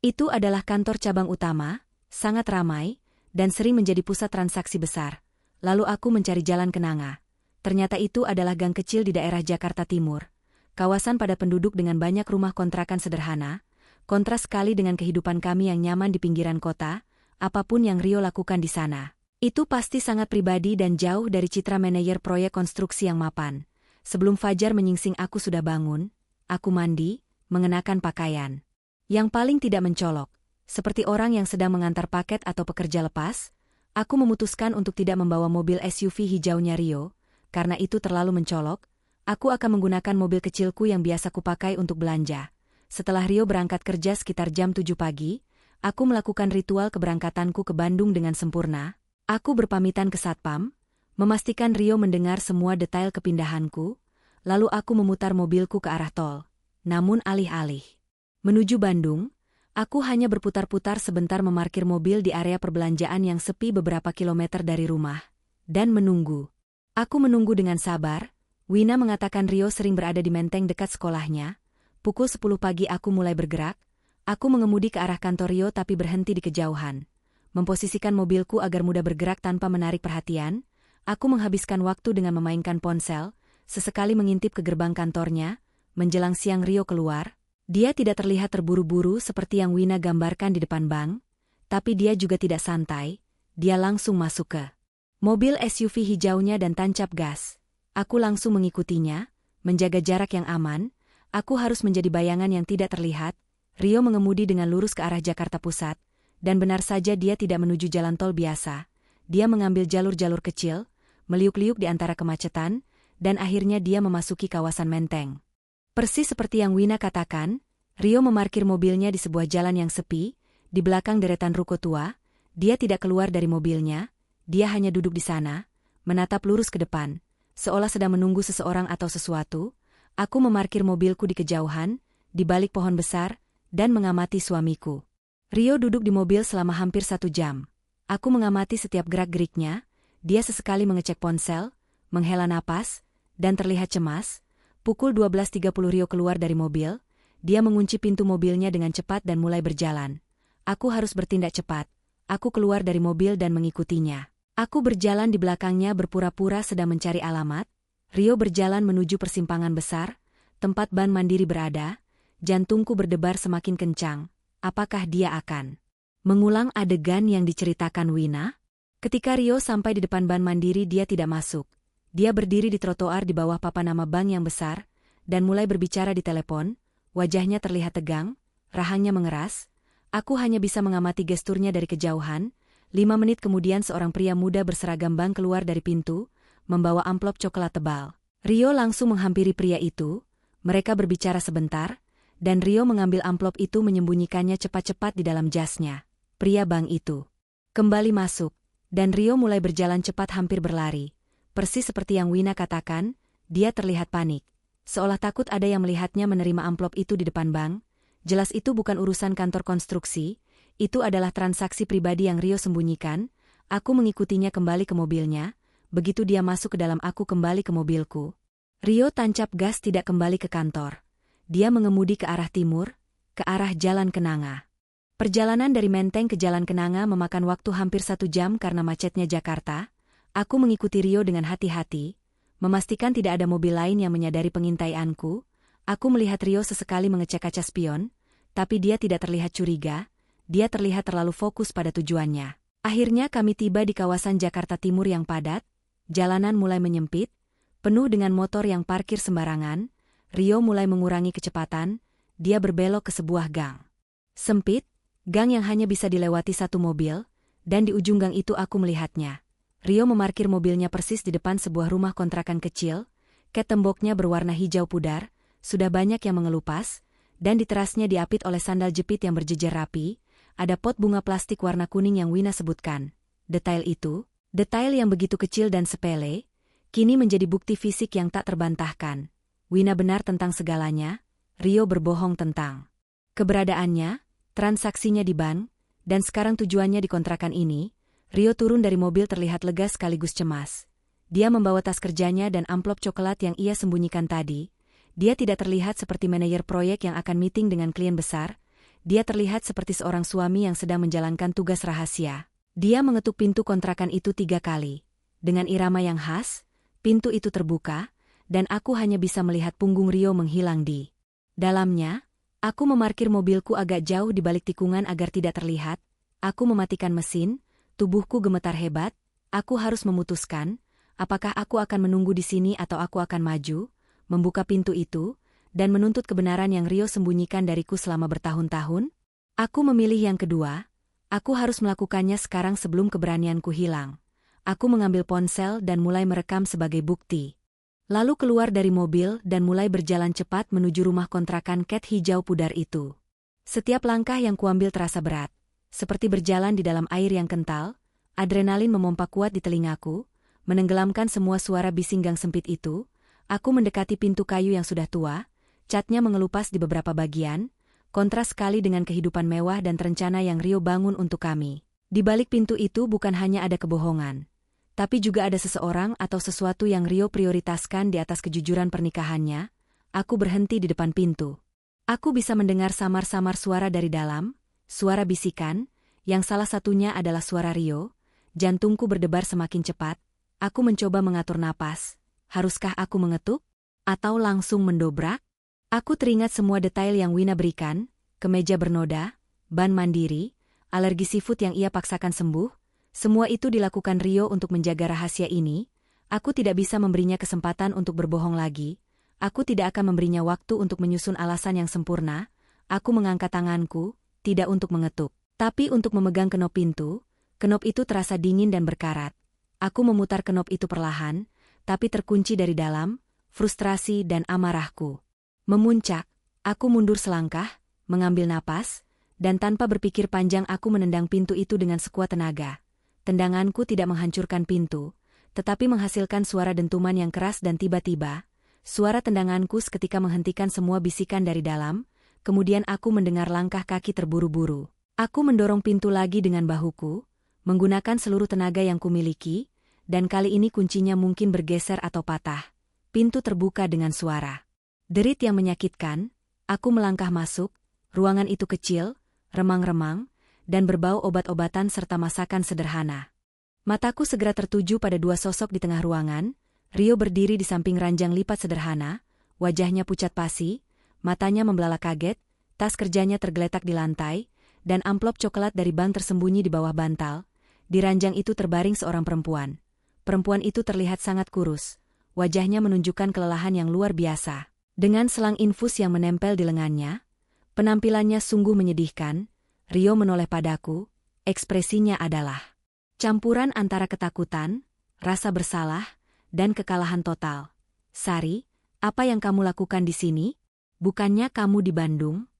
[SPEAKER 1] Itu adalah kantor cabang utama, sangat ramai, dan sering menjadi pusat transaksi besar. Lalu aku mencari Jalan Kenanga. ternyata itu adalah gang kecil di daerah Jakarta Timur. Kawasan padat penduduk dengan banyak rumah kontrakan sederhana, kontras sekali dengan kehidupan kami yang nyaman di pinggiran kota. Apapun yang Rio lakukan di sana, itu pasti sangat pribadi dan jauh dari citra manajer proyek konstruksi yang mapan. Sebelum fajar menyingsing aku sudah bangun, aku mandi, mengenakan pakaian yang paling tidak mencolok. Seperti orang yang sedang mengantar paket atau pekerja lepas, aku memutuskan untuk tidak membawa mobil SUV hijaunya Rio, karena itu terlalu mencolok. Aku akan menggunakan mobil kecilku yang biasa kupakai untuk belanja. Setelah Rio berangkat kerja sekitar jam 7 pagi, aku melakukan ritual keberangkatanku ke Bandung dengan sempurna. Aku berpamitan ke Satpam, memastikan Rio mendengar semua detail kepindahanku, lalu aku memutar mobilku ke arah tol. Namun alih-alih menuju Bandung, aku hanya berputar-putar sebentar memarkir mobil di area perbelanjaan yang sepi beberapa kilometer dari rumah, dan menunggu. Aku menunggu dengan sabar. Wina mengatakan Rio sering berada di menteng dekat sekolahnya. Pukul 10 pagi aku mulai bergerak. Aku mengemudi ke arah kantor Rio tapi berhenti di kejauhan. Memposisikan mobilku agar mudah bergerak tanpa menarik perhatian, aku menghabiskan waktu dengan memainkan ponsel, sesekali mengintip ke gerbang kantornya. Menjelang siang Rio keluar. Dia tidak terlihat terburu-buru seperti yang Wina gambarkan di depan bank, tapi dia juga tidak santai. Dia langsung masuk ke mobil SUV hijaunya dan tancap gas. Aku langsung mengikutinya, menjaga jarak yang aman. Aku harus menjadi bayangan yang tidak terlihat. Rio mengemudi dengan lurus ke arah Jakarta Pusat, dan benar saja dia tidak menuju jalan tol biasa. Dia mengambil jalur-jalur kecil, meliuk-liuk di antara kemacetan, dan akhirnya dia memasuki kawasan Menteng. Persis seperti yang Wina katakan, Rio memarkir mobilnya di sebuah jalan yang sepi, di belakang deretan ruko tua. Dia tidak keluar dari mobilnya, dia hanya duduk di sana, menatap lurus ke depan, seolah sedang menunggu seseorang atau sesuatu. Aku memarkir mobilku di kejauhan, di balik pohon besar, dan mengamati suamiku. Rio duduk di mobil selama hampir 1 jam. Aku mengamati setiap gerak-geriknya. Dia sesekali mengecek ponsel, menghela napas, dan terlihat cemas. Pukul 12.30 Rio keluar dari mobil. Dia mengunci pintu mobilnya dengan cepat dan mulai berjalan. Aku harus bertindak cepat. Aku keluar dari mobil dan mengikutinya. Aku berjalan di belakangnya berpura-pura sedang mencari alamat. Rio berjalan menuju persimpangan besar, tempat ban mandiri berada. Jantungku berdebar semakin kencang. Apakah dia akan mengulang adegan yang diceritakan Wina? Ketika Rio sampai di depan ban mandiri dia tidak masuk. Dia berdiri di trotoar di bawah papan nama bank yang besar, dan mulai berbicara di telepon. Wajahnya terlihat tegang, rahangnya mengeras. Aku hanya bisa mengamati gesturnya dari kejauhan. 5 menit kemudian seorang pria muda berseragam bank keluar dari pintu, membawa amplop coklat tebal. Rio langsung menghampiri pria itu. Mereka berbicara sebentar, dan Rio mengambil amplop itu menyembunyikannya cepat-cepat di dalam jasnya. Pria bank itu kembali masuk, dan Rio mulai berjalan cepat hampir berlari. Persis seperti yang Wina katakan, dia terlihat panik. Seolah takut ada yang melihatnya menerima amplop itu di depan bank. Jelas itu bukan urusan kantor konstruksi, itu adalah transaksi pribadi yang Rio sembunyikan. Aku mengikutinya kembali ke mobilnya. Begitu dia masuk ke dalam aku kembali ke mobilku. Rio tancap gas tidak kembali ke kantor. Dia mengemudi ke arah timur, ke arah Jalan Kenanga. Perjalanan dari Menteng ke Jalan Kenanga memakan waktu hampir 1 jam karena macetnya Jakarta. Aku mengikuti Rio dengan hati-hati, memastikan tidak ada mobil lain yang menyadari pengintaianku. Aku melihat Rio sesekali mengecek kaca spion, tapi dia tidak terlihat curiga. Dia terlihat terlalu fokus pada tujuannya. Akhirnya kami tiba di kawasan Jakarta Timur yang padat. Jalanan mulai menyempit, penuh dengan motor yang parkir sembarangan. Rio mulai mengurangi kecepatan. Dia berbelok ke sebuah gang sempit, gang yang hanya bisa dilewati 1 mobil, dan di ujung gang itu aku melihatnya. Rio memarkir mobilnya persis di depan sebuah rumah kontrakan kecil. Cat temboknya berwarna hijau pudar, sudah banyak yang mengelupas, dan di terasnya diapit oleh sandal jepit yang berjejer rapi. Ada pot bunga plastik warna kuning yang Wina sebutkan. Detail itu, detail yang begitu kecil dan sepele, kini menjadi bukti fisik yang tak terbantahkan. Wina benar tentang segalanya, Rio berbohong tentang keberadaannya, transaksinya di bank, dan sekarang tujuannya di kontrakan ini. Rio turun dari mobil terlihat lega sekaligus cemas. Dia membawa tas kerjanya dan amplop coklat yang ia sembunyikan tadi. Dia tidak terlihat seperti manajer proyek yang akan meeting dengan klien besar. Dia terlihat seperti seorang suami yang sedang menjalankan tugas rahasia. Dia mengetuk pintu kontrakan itu 3 kali. Dengan irama yang khas, pintu itu terbuka, dan aku hanya bisa melihat punggung Rio menghilang di dalamnya. Aku memarkir mobilku agak jauh di balik tikungan agar tidak terlihat. Aku mematikan mesin, tubuhku gemetar hebat. Aku harus memutuskan, apakah aku akan menunggu di sini atau aku akan maju, membuka pintu itu, dan menuntut kebenaran yang Rio sembunyikan dariku selama bertahun-tahun. Aku memilih yang kedua. Aku harus melakukannya sekarang sebelum keberanianku hilang. Aku mengambil ponsel dan mulai merekam sebagai bukti. Lalu keluar dari mobil dan mulai berjalan cepat menuju rumah kontrakan cat hijau pudar itu. Setiap langkah yang kuambil terasa berat. Seperti berjalan di dalam air yang kental, adrenalin memompa kuat di telingaku, menenggelamkan semua suara bising gang sempit itu. Aku mendekati pintu kayu yang sudah tua, catnya mengelupas di beberapa bagian, kontras sekali dengan kehidupan mewah dan terencana yang Rio bangun untuk kami. Di balik pintu itu bukan hanya ada kebohongan, tapi juga ada seseorang atau sesuatu yang Rio prioritaskan di atas kejujuran pernikahannya. Aku berhenti di depan pintu. Aku bisa mendengar samar-samar suara dari dalam, suara bisikan, yang salah satunya adalah suara Rio. Jantungku berdebar semakin cepat. Aku mencoba mengatur napas. Haruskah aku mengetuk? Atau langsung mendobrak? Aku teringat semua detail yang Wina berikan, kemeja bernoda, ban mandiri, alergi seafood yang ia paksakan sembuh. Semua itu dilakukan Rio untuk menjaga rahasia ini. Aku tidak bisa memberinya kesempatan untuk berbohong lagi. Aku tidak akan memberinya waktu untuk menyusun alasan yang sempurna. Aku mengangkat tanganku, tidak untuk mengetuk, tapi untuk memegang kenop pintu. Kenop itu terasa dingin dan berkarat. Aku memutar kenop itu perlahan, tapi terkunci dari dalam. Frustrasi dan amarahku memuncak. Aku mundur selangkah, mengambil napas, dan tanpa berpikir panjang aku menendang pintu itu dengan sekuat tenaga. Tendanganku tidak menghancurkan pintu, tetapi menghasilkan suara dentuman yang keras dan tiba-tiba, suara tendanganku seketika menghentikan semua bisikan dari dalam. Kemudian aku mendengar langkah kaki terburu-buru. Aku mendorong pintu lagi dengan bahuku, menggunakan seluruh tenaga yang kumiliki, dan kali ini kuncinya mungkin bergeser atau patah. Pintu terbuka dengan suara derit yang menyakitkan. Aku melangkah masuk. Ruangan itu kecil, remang-remang, dan berbau obat-obatan serta masakan sederhana. Mataku segera tertuju pada dua sosok di tengah ruangan. Rio berdiri di samping ranjang lipat sederhana, wajahnya pucat pasi, matanya membelalak kaget, tas kerjanya tergeletak di lantai, dan amplop coklat dari bank tersembunyi di bawah bantal. Di ranjang itu terbaring seorang perempuan. Perempuan itu terlihat sangat kurus, wajahnya menunjukkan kelelahan yang luar biasa. Dengan selang infus yang menempel di lengannya, penampilannya sungguh menyedihkan. Rio menoleh padaku, ekspresinya adalah campuran antara ketakutan, rasa bersalah, dan kekalahan total. "Sari, apa yang kamu lakukan di sini? Bukannya kamu di Bandung?"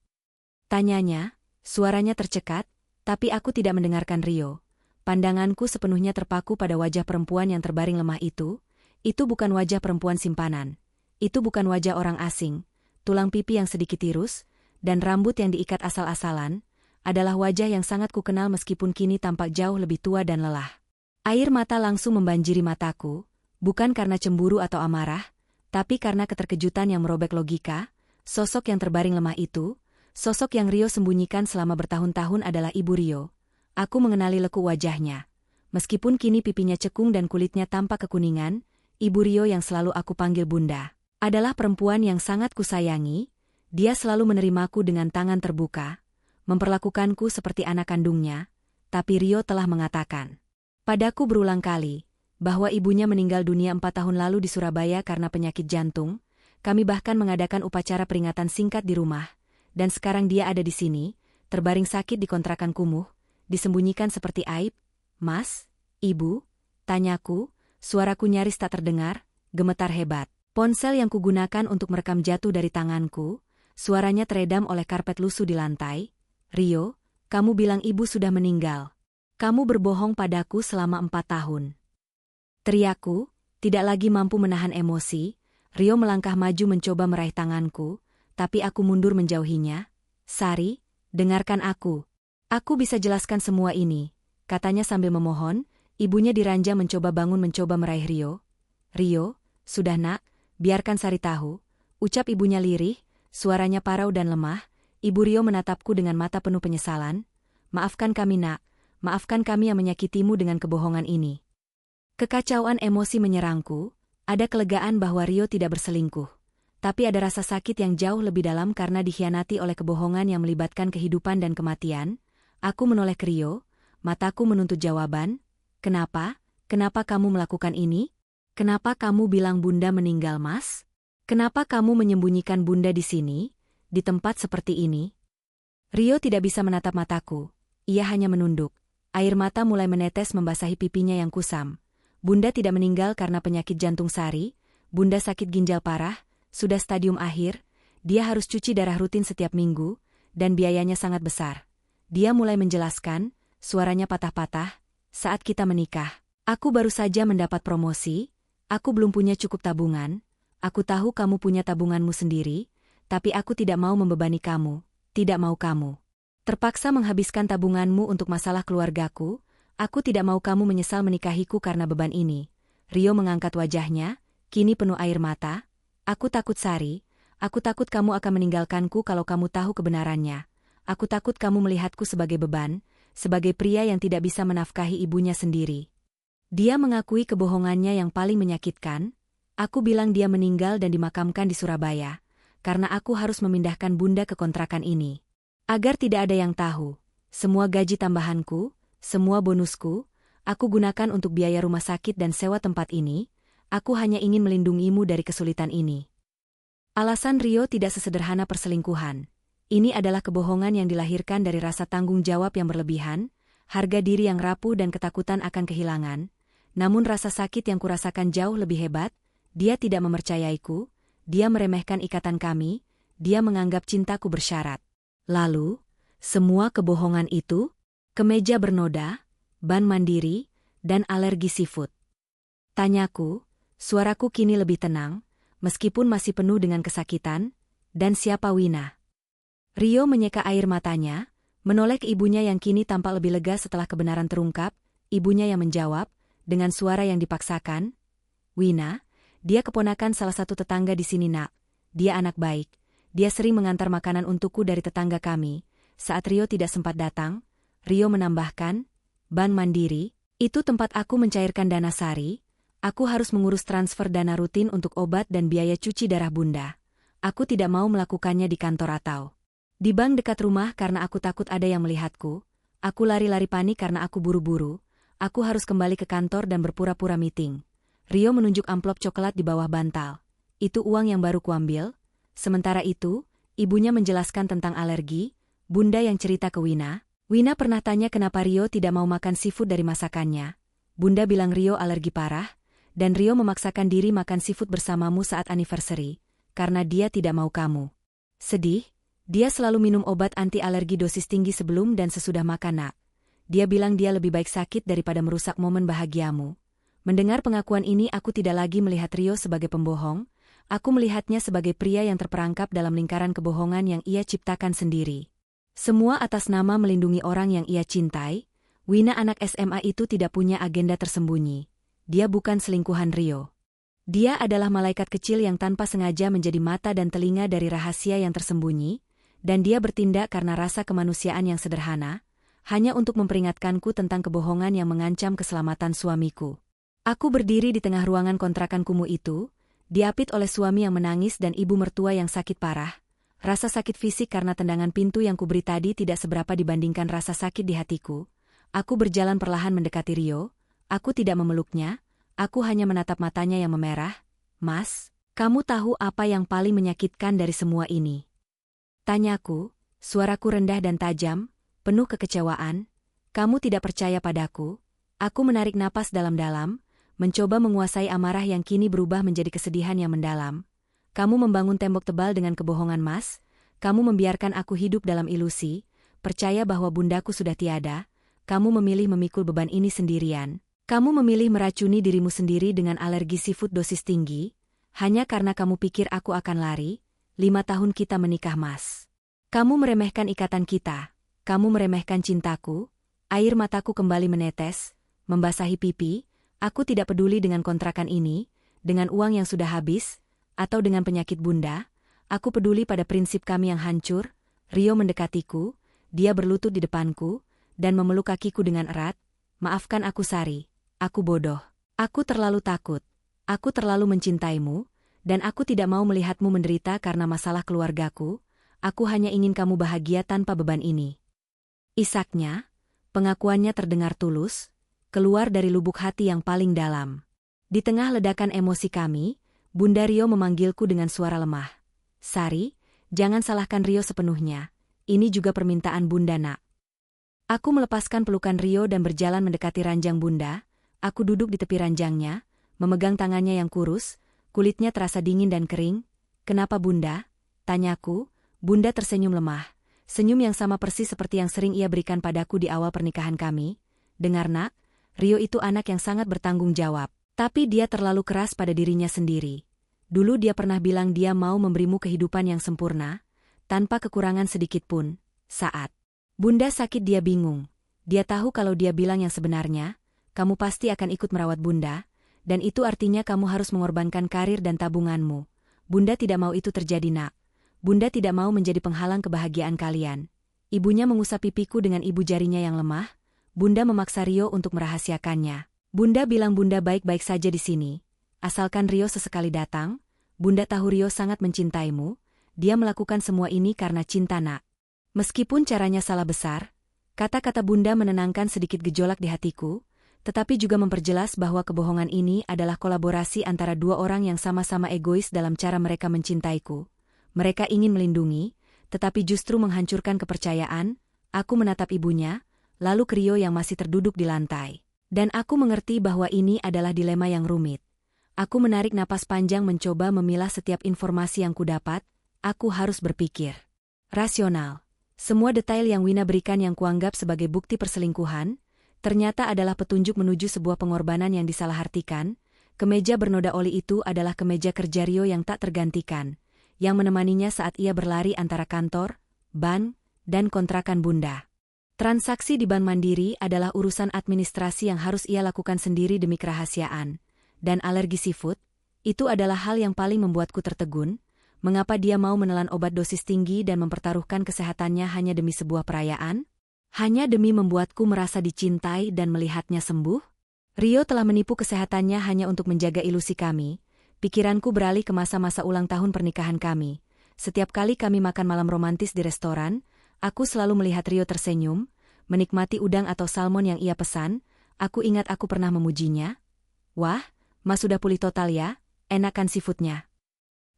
[SPEAKER 1] tanyanya, suaranya tercekat, tapi aku tidak mendengarkan Rio. Pandanganku sepenuhnya terpaku pada wajah perempuan yang terbaring lemah itu. Itu bukan wajah perempuan simpanan. Itu bukan wajah orang asing. Tulang pipi yang sedikit tirus, dan rambut yang diikat asal-asalan, adalah wajah yang sangat kukenal meskipun kini tampak jauh lebih tua dan lelah. Air mata langsung membanjiri mataku, bukan karena cemburu atau amarah, tapi karena keterkejutan yang merobek logika. Sosok yang terbaring lemah itu, sosok yang Rio sembunyikan selama bertahun-tahun adalah Ibu Rio. Aku mengenali lekuk wajahnya. Meskipun kini pipinya cekung dan kulitnya tampak kekuningan, Ibu Rio yang selalu aku panggil Bunda, adalah perempuan yang sangat kusayangi. Dia selalu menerimaku dengan tangan terbuka, memperlakukanku seperti anak kandungnya, tapi Rio telah mengatakan padaku berulang kali bahwa ibunya meninggal dunia 4 tahun lalu di Surabaya karena penyakit jantung. Kami bahkan mengadakan upacara peringatan singkat di rumah, dan sekarang dia ada di sini, terbaring sakit di kontrakan kumuh, disembunyikan seperti aib. "Mas, Ibu?" tanyaku, suaraku nyaris tak terdengar, gemetar hebat. Ponsel yang kugunakan untuk merekam jatuh dari tanganku, suaranya teredam oleh karpet lusuh di lantai. "Rio, kamu bilang ibu sudah meninggal. Kamu berbohong padaku selama 4 tahun. Teriakku, tidak lagi mampu menahan emosi. Rio melangkah maju mencoba meraih tanganku, tapi aku mundur menjauhinya. "Sari, dengarkan aku. Aku bisa jelaskan semua ini," katanya sambil memohon. Ibunya di ranjang mencoba bangun mencoba meraih Rio. "Rio, sudah nak, biarkan Sari tahu," ucap ibunya lirih, suaranya parau dan lemah. Ibu Rio menatapku dengan mata penuh penyesalan. "Maafkan kami nak, maafkan kami yang menyakitimu dengan kebohongan ini." Kekacauan emosi menyerangku. Ada kelegaan bahwa Rio tidak berselingkuh. Tapi ada rasa sakit yang jauh lebih dalam karena dikhianati oleh kebohongan yang melibatkan kehidupan dan kematian. Aku menoleh ke Rio, mataku menuntut jawaban. Kenapa? Kenapa kamu melakukan ini? Kenapa kamu bilang Bunda meninggal, Mas? Kenapa kamu menyembunyikan Bunda di sini, di tempat seperti ini? Rio tidak bisa menatap mataku. Ia hanya menunduk. Air mata mulai menetes membasahi pipinya yang kusam. Bunda tidak meninggal karena penyakit jantung sari. Bunda sakit ginjal parah, sudah stadium akhir. Dia harus cuci darah rutin setiap minggu, dan biayanya sangat besar. Dia mulai menjelaskan, suaranya patah-patah. Saat kita menikah, aku baru saja mendapat promosi. Aku belum punya cukup tabungan. Aku tahu kamu punya tabunganmu sendiri, tapi aku tidak mau membebani kamu. Tidak mau kamu terpaksa menghabiskan tabunganmu untuk masalah keluargaku. Aku tidak mau kamu menyesal menikahiku karena beban ini. Rio mengangkat wajahnya, kini penuh air mata. Aku takut Sari, aku takut kamu akan meninggalkanku kalau kamu tahu kebenarannya. Aku takut kamu melihatku sebagai beban, sebagai pria yang tidak bisa menafkahi ibunya sendiri. Dia mengakui kebohongannya yang paling menyakitkan. Aku bilang dia meninggal dan dimakamkan di Surabaya, karena aku harus memindahkan Bunda ke kontrakan ini. Agar tidak ada yang tahu, semua gaji tambahanku, semua bonusku, aku gunakan untuk biaya rumah sakit dan sewa tempat ini. Aku hanya ingin melindungimu dari kesulitan ini. Alasan Rio tidak sesederhana perselingkuhan. Ini adalah kebohongan yang dilahirkan dari rasa tanggung jawab yang berlebihan, harga diri yang rapuh dan ketakutan akan kehilangan. Namun rasa sakit yang kurasakan jauh lebih hebat. Dia tidak mempercayaiku, dia meremehkan ikatan kami, dia menganggap cintaku bersyarat. Lalu, semua kebohongan itu, kemeja bernoda, ban mandiri, dan alergi seafood. Tanyaku, suaraku kini lebih tenang, meskipun masih penuh dengan kesakitan. Dan siapa Wina? Rio menyeka air matanya, menoleh ke ibunya yang kini tampak lebih lega setelah kebenaran terungkap. Ibunya yang menjawab, dengan suara yang dipaksakan, Wina, dia keponakan salah satu tetangga di sini nak. Dia anak baik. Dia sering mengantar makanan untukku dari tetangga kami. Saat Rio tidak sempat datang, Rio menambahkan, ban mandiri, itu tempat aku mencairkan dana Sari. Aku harus mengurus transfer dana rutin untuk obat dan biaya cuci darah Bunda. Aku tidak mau melakukannya di kantor atau di bank dekat rumah karena aku takut ada yang melihatku. Aku lari-lari panik karena aku buru-buru. Aku harus kembali ke kantor dan berpura-pura meeting. Rio menunjuk amplop coklat di bawah bantal. Itu uang yang baru kuambil. Sementara itu, ibunya menjelaskan tentang alergi. Bunda yang cerita ke Wina. Wina pernah tanya kenapa Rio tidak mau makan seafood dari masakannya. Bunda bilang Rio alergi parah, dan Rio memaksakan diri makan seafood bersamamu saat anniversary, karena dia tidak mau kamu sedih. Dia selalu minum obat anti alergi dosis tinggi sebelum dan sesudah makan nak. Dia bilang dia lebih baik sakit daripada merusak momen bahagiamu. Mendengar pengakuan ini aku tidak lagi melihat Rio sebagai pembohong. Aku melihatnya sebagai pria yang terperangkap dalam lingkaran kebohongan yang ia ciptakan sendiri. Semua atas nama melindungi orang yang ia cintai. Wina anak SMA itu tidak punya agenda tersembunyi. Dia bukan selingkuhan Rio. Dia adalah malaikat kecil yang tanpa sengaja menjadi mata dan telinga dari rahasia yang tersembunyi, dan dia bertindak karena rasa kemanusiaan yang sederhana, hanya untuk memperingatkanku tentang kebohongan yang mengancam keselamatan suamiku. Aku berdiri di tengah ruangan kontrakan kumuh itu, diapit oleh suami yang menangis dan ibu mertua yang sakit parah. Rasa sakit fisik karena tendangan pintu yang kuberi tadi tidak seberapa dibandingkan rasa sakit di hatiku. Aku berjalan perlahan mendekati Rio. Aku tidak memeluknya. Aku hanya menatap matanya yang memerah. Mas, kamu tahu apa yang paling menyakitkan dari semua ini? Tanyaku, suaraku rendah dan tajam, penuh kekecewaan. Kamu tidak percaya padaku? Aku menarik napas dalam-dalam, mencoba menguasai amarah yang kini berubah menjadi kesedihan yang mendalam. Kamu membangun tembok tebal dengan kebohongan Mas. Kamu membiarkan aku hidup dalam ilusi, percaya bahwa bundaku sudah tiada. Kamu memilih memikul beban ini sendirian. Kamu memilih meracuni dirimu sendiri dengan alergi seafood dosis tinggi, hanya karena kamu pikir aku akan lari. 5 tahun kita menikah Mas. Kamu meremehkan ikatan kita. Kamu meremehkan cintaku. Air mataku kembali menetes, membasahi pipi. Aku tidak peduli dengan kontrakan ini, dengan uang yang sudah habis, atau dengan penyakit Bunda. Aku peduli pada prinsip kami yang hancur. Rio mendekatiku, dia berlutut di depanku, dan memeluk kakiku dengan erat. Maafkan aku Sari, aku bodoh. Aku terlalu takut. Aku terlalu mencintaimu, dan aku tidak mau melihatmu menderita karena masalah keluargaku. Aku hanya ingin kamu bahagia tanpa beban ini. Isaknya, pengakuannya terdengar tulus, keluar dari lubuk hati yang paling dalam. Di tengah ledakan emosi kami, Bunda Rio memanggilku dengan suara lemah. Sari, jangan salahkan Rio sepenuhnya. Ini juga permintaan Bunda, nak. Aku melepaskan pelukan Rio dan berjalan mendekati ranjang Bunda. Aku duduk di tepi ranjangnya, memegang tangannya yang kurus, kulitnya terasa dingin dan kering. Kenapa Bunda? Tanyaku. Bunda tersenyum lemah. Senyum yang sama persis seperti yang sering ia berikan padaku di awal pernikahan kami. Dengar nak, Rio itu anak yang sangat bertanggung jawab. Tapi dia terlalu keras pada dirinya sendiri. Dulu dia pernah bilang dia mau memberimu kehidupan yang sempurna, tanpa kekurangan sedikit pun. Saat Bunda sakit dia bingung. Dia tahu kalau dia bilang yang sebenarnya, kamu pasti akan ikut merawat Bunda, dan itu artinya kamu harus mengorbankan karir dan tabunganmu. Bunda tidak mau itu terjadi nak. Bunda tidak mau menjadi penghalang kebahagiaan kalian. Ibunya mengusap pipiku dengan ibu jarinya yang lemah. Bunda memaksa Rio untuk merahasiakannya. Bunda bilang Bunda baik-baik saja di sini. Asalkan Rio sesekali datang, Bunda tahu Rio sangat mencintaimu. Dia melakukan semua ini karena cinta nak. Meskipun caranya salah besar, kata-kata Bunda menenangkan sedikit gejolak di hatiku, tetapi juga memperjelas bahwa kebohongan ini adalah kolaborasi antara dua orang yang sama-sama egois dalam cara mereka mencintaiku. Mereka ingin melindungi, tetapi justru menghancurkan kepercayaan. Aku menatap ibunya, lalu ke Rio yang masih terduduk di lantai. Dan aku mengerti bahwa ini adalah dilema yang rumit. Aku menarik napas panjang mencoba memilah setiap informasi yang kudapat. Aku harus berpikir rasional. Semua detail yang Wina berikan yang kuanggap sebagai bukti perselingkuhan, ternyata adalah petunjuk menuju sebuah pengorbanan yang disalahartikan. Kemeja bernoda oli itu adalah kemeja kerja Rio yang tak tergantikan, yang menemaninya saat ia berlari antara kantor, bank, dan kontrakan Bunda. Transaksi di Bank Mandiri adalah urusan administrasi yang harus ia lakukan sendiri demi kerahasiaan. Dan alergi seafood, itu adalah hal yang paling membuatku tertegun. Mengapa dia mau menelan obat dosis tinggi dan mempertaruhkan kesehatannya hanya demi sebuah perayaan? Hanya demi membuatku merasa dicintai dan melihatnya sembuh? Rio telah menipu kesehatannya hanya untuk menjaga ilusi kami. Pikiranku beralih ke masa-masa ulang tahun pernikahan kami. Setiap kali kami makan malam romantis di restoran, aku selalu melihat Rio tersenyum, menikmati udang atau salmon yang ia pesan. Aku ingat aku pernah memujinya. Wah, Mas sudah pulih total ya, enak kan seafoodnya.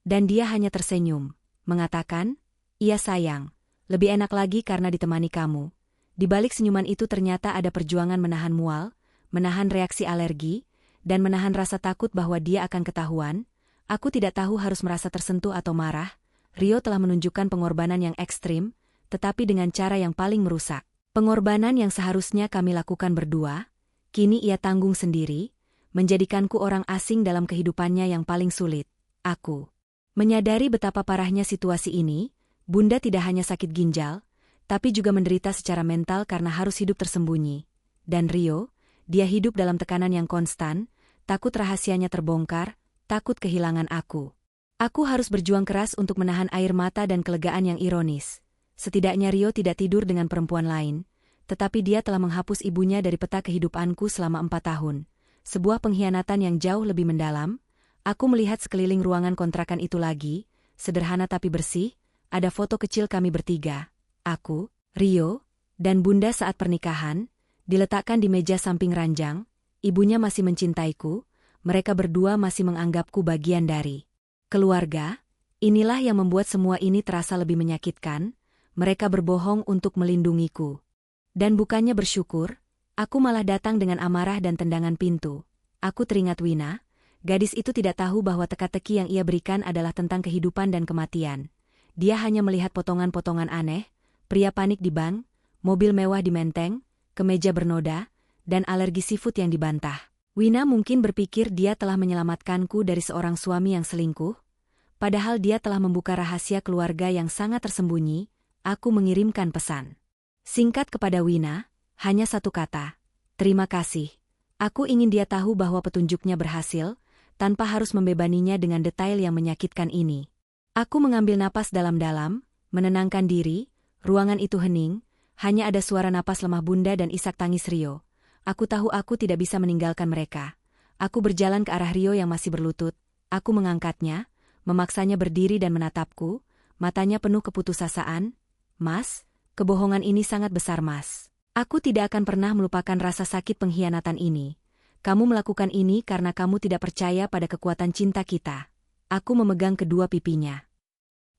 [SPEAKER 1] Dan dia hanya tersenyum, mengatakan, iya sayang, lebih enak lagi karena ditemani kamu. Di balik senyuman itu ternyata ada perjuangan menahan mual, menahan reaksi alergi, dan menahan rasa takut bahwa dia akan ketahuan. Aku tidak tahu harus merasa tersentuh atau marah. Rio telah menunjukkan pengorbanan yang ekstrim, tetapi dengan cara yang paling merusak. Pengorbanan yang seharusnya kami lakukan berdua, kini ia tanggung sendiri, menjadikanku orang asing dalam kehidupannya yang paling sulit. Aku menyadari betapa parahnya situasi ini. Bunda tidak hanya sakit ginjal, tapi juga menderita secara mental karena harus hidup tersembunyi. Dan Rio, dia hidup dalam tekanan yang konstan, takut rahasianya terbongkar, takut kehilangan aku. Aku harus berjuang keras untuk menahan air mata dan kelegaan yang ironis. Setidaknya Rio tidak tidur dengan perempuan lain, tetapi dia telah menghapus ibunya dari peta kehidupanku selama 4 tahun. Sebuah pengkhianatan yang jauh lebih mendalam. Aku melihat sekeliling ruangan kontrakan itu lagi, sederhana tapi bersih, ada foto kecil kami bertiga. Aku, Rio, dan Bunda saat pernikahan, diletakkan di meja samping ranjang. Ibunya masih mencintaiku, mereka berdua masih menganggapku bagian dari keluarga. Inilah yang membuat semua ini terasa lebih menyakitkan. Mereka berbohong untuk melindungiku. Dan bukannya bersyukur, aku malah datang dengan amarah dan tendangan pintu. Aku teringat Wina, gadis itu tidak tahu bahwa teka-teki yang ia berikan adalah tentang kehidupan dan kematian. Dia hanya melihat potongan-potongan aneh, pria panik di bank, mobil mewah di Menteng, kemeja bernoda, dan alergi seafood yang dibantah. Wina mungkin berpikir dia telah menyelamatkanku dari seorang suami yang selingkuh, padahal dia telah membuka rahasia keluarga yang sangat tersembunyi. Aku mengirimkan pesan singkat kepada Wina, hanya satu kata, terima kasih. Aku ingin dia tahu bahwa petunjuknya berhasil, tanpa harus membebaninya dengan detail yang menyakitkan ini. Aku mengambil napas dalam-dalam, menenangkan diri. Ruangan itu hening, hanya ada suara napas lemah Bunda dan isak tangis Rio. Aku tahu aku tidak bisa meninggalkan mereka. Aku berjalan ke arah Rio yang masih berlutut. Aku mengangkatnya, memaksanya berdiri dan menatapku, matanya penuh keputusasaan. Mas, kebohongan ini sangat besar, Mas. Aku tidak akan pernah melupakan rasa sakit pengkhianatan ini. Kamu melakukan ini karena kamu tidak percaya pada kekuatan cinta kita. Aku memegang kedua pipinya.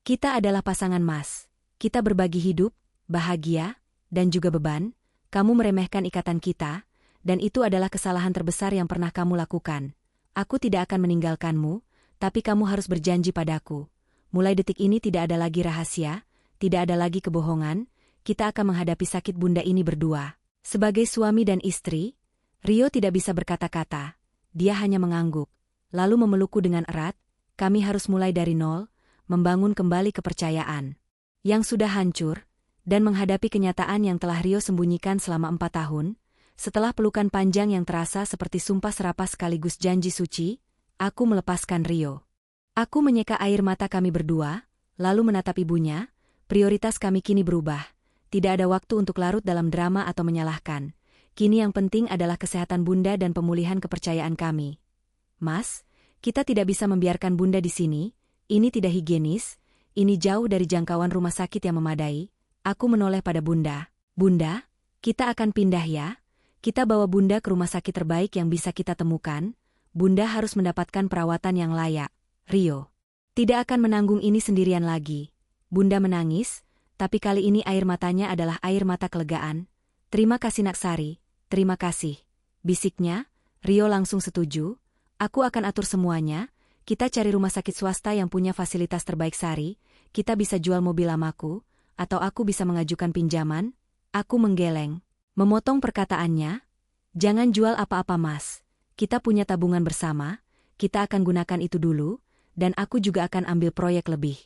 [SPEAKER 1] Kita adalah pasangan, Mas. Kita berbagi hidup, bahagia, dan juga beban. Kamu meremehkan ikatan kita, dan itu adalah kesalahan terbesar yang pernah kamu lakukan. Aku tidak akan meninggalkanmu, tapi kamu harus berjanji padaku. Mulai detik ini tidak ada lagi rahasia, tidak ada lagi kebohongan, kita akan menghadapi sakit bunda ini berdua. Sebagai suami dan istri, Rio tidak bisa berkata-kata. Dia hanya mengangguk, lalu memelukku dengan erat. Kami harus mulai dari nol, membangun kembali kepercayaan yang sudah hancur, dan menghadapi kenyataan yang telah Rio sembunyikan selama 4 tahun. Setelah pelukan panjang yang terasa seperti sumpah serapah sekaligus janji suci, aku melepaskan Rio. Aku menyeka air mata kami berdua, lalu menatap ibunya. Prioritas kami kini berubah. Tidak ada waktu untuk larut dalam drama atau menyalahkan. Kini yang penting adalah kesehatan bunda dan pemulihan kepercayaan kami. Mas, kita tidak bisa membiarkan bunda di sini. Ini tidak higienis. Ini jauh dari jangkauan rumah sakit yang memadai. Aku menoleh pada bunda. Bunda, kita akan pindah ya. Kita bawa bunda ke rumah sakit terbaik yang bisa kita temukan. Bunda harus mendapatkan perawatan yang layak. Rio tidak akan menanggung ini sendirian lagi. Bunda menangis, tapi kali ini air matanya adalah air mata kelegaan. Terima kasih Nak Sari, terima kasih. Bisiknya, Rio langsung setuju. Aku akan atur semuanya. Kita cari rumah sakit swasta yang punya fasilitas terbaik Sari. Kita bisa jual mobil lamaku, atau aku bisa mengajukan pinjaman. Aku menggeleng. Memotong perkataannya, jangan jual apa-apa Mas. Kita punya tabungan bersama, kita akan gunakan itu dulu, dan aku juga akan ambil proyek lebih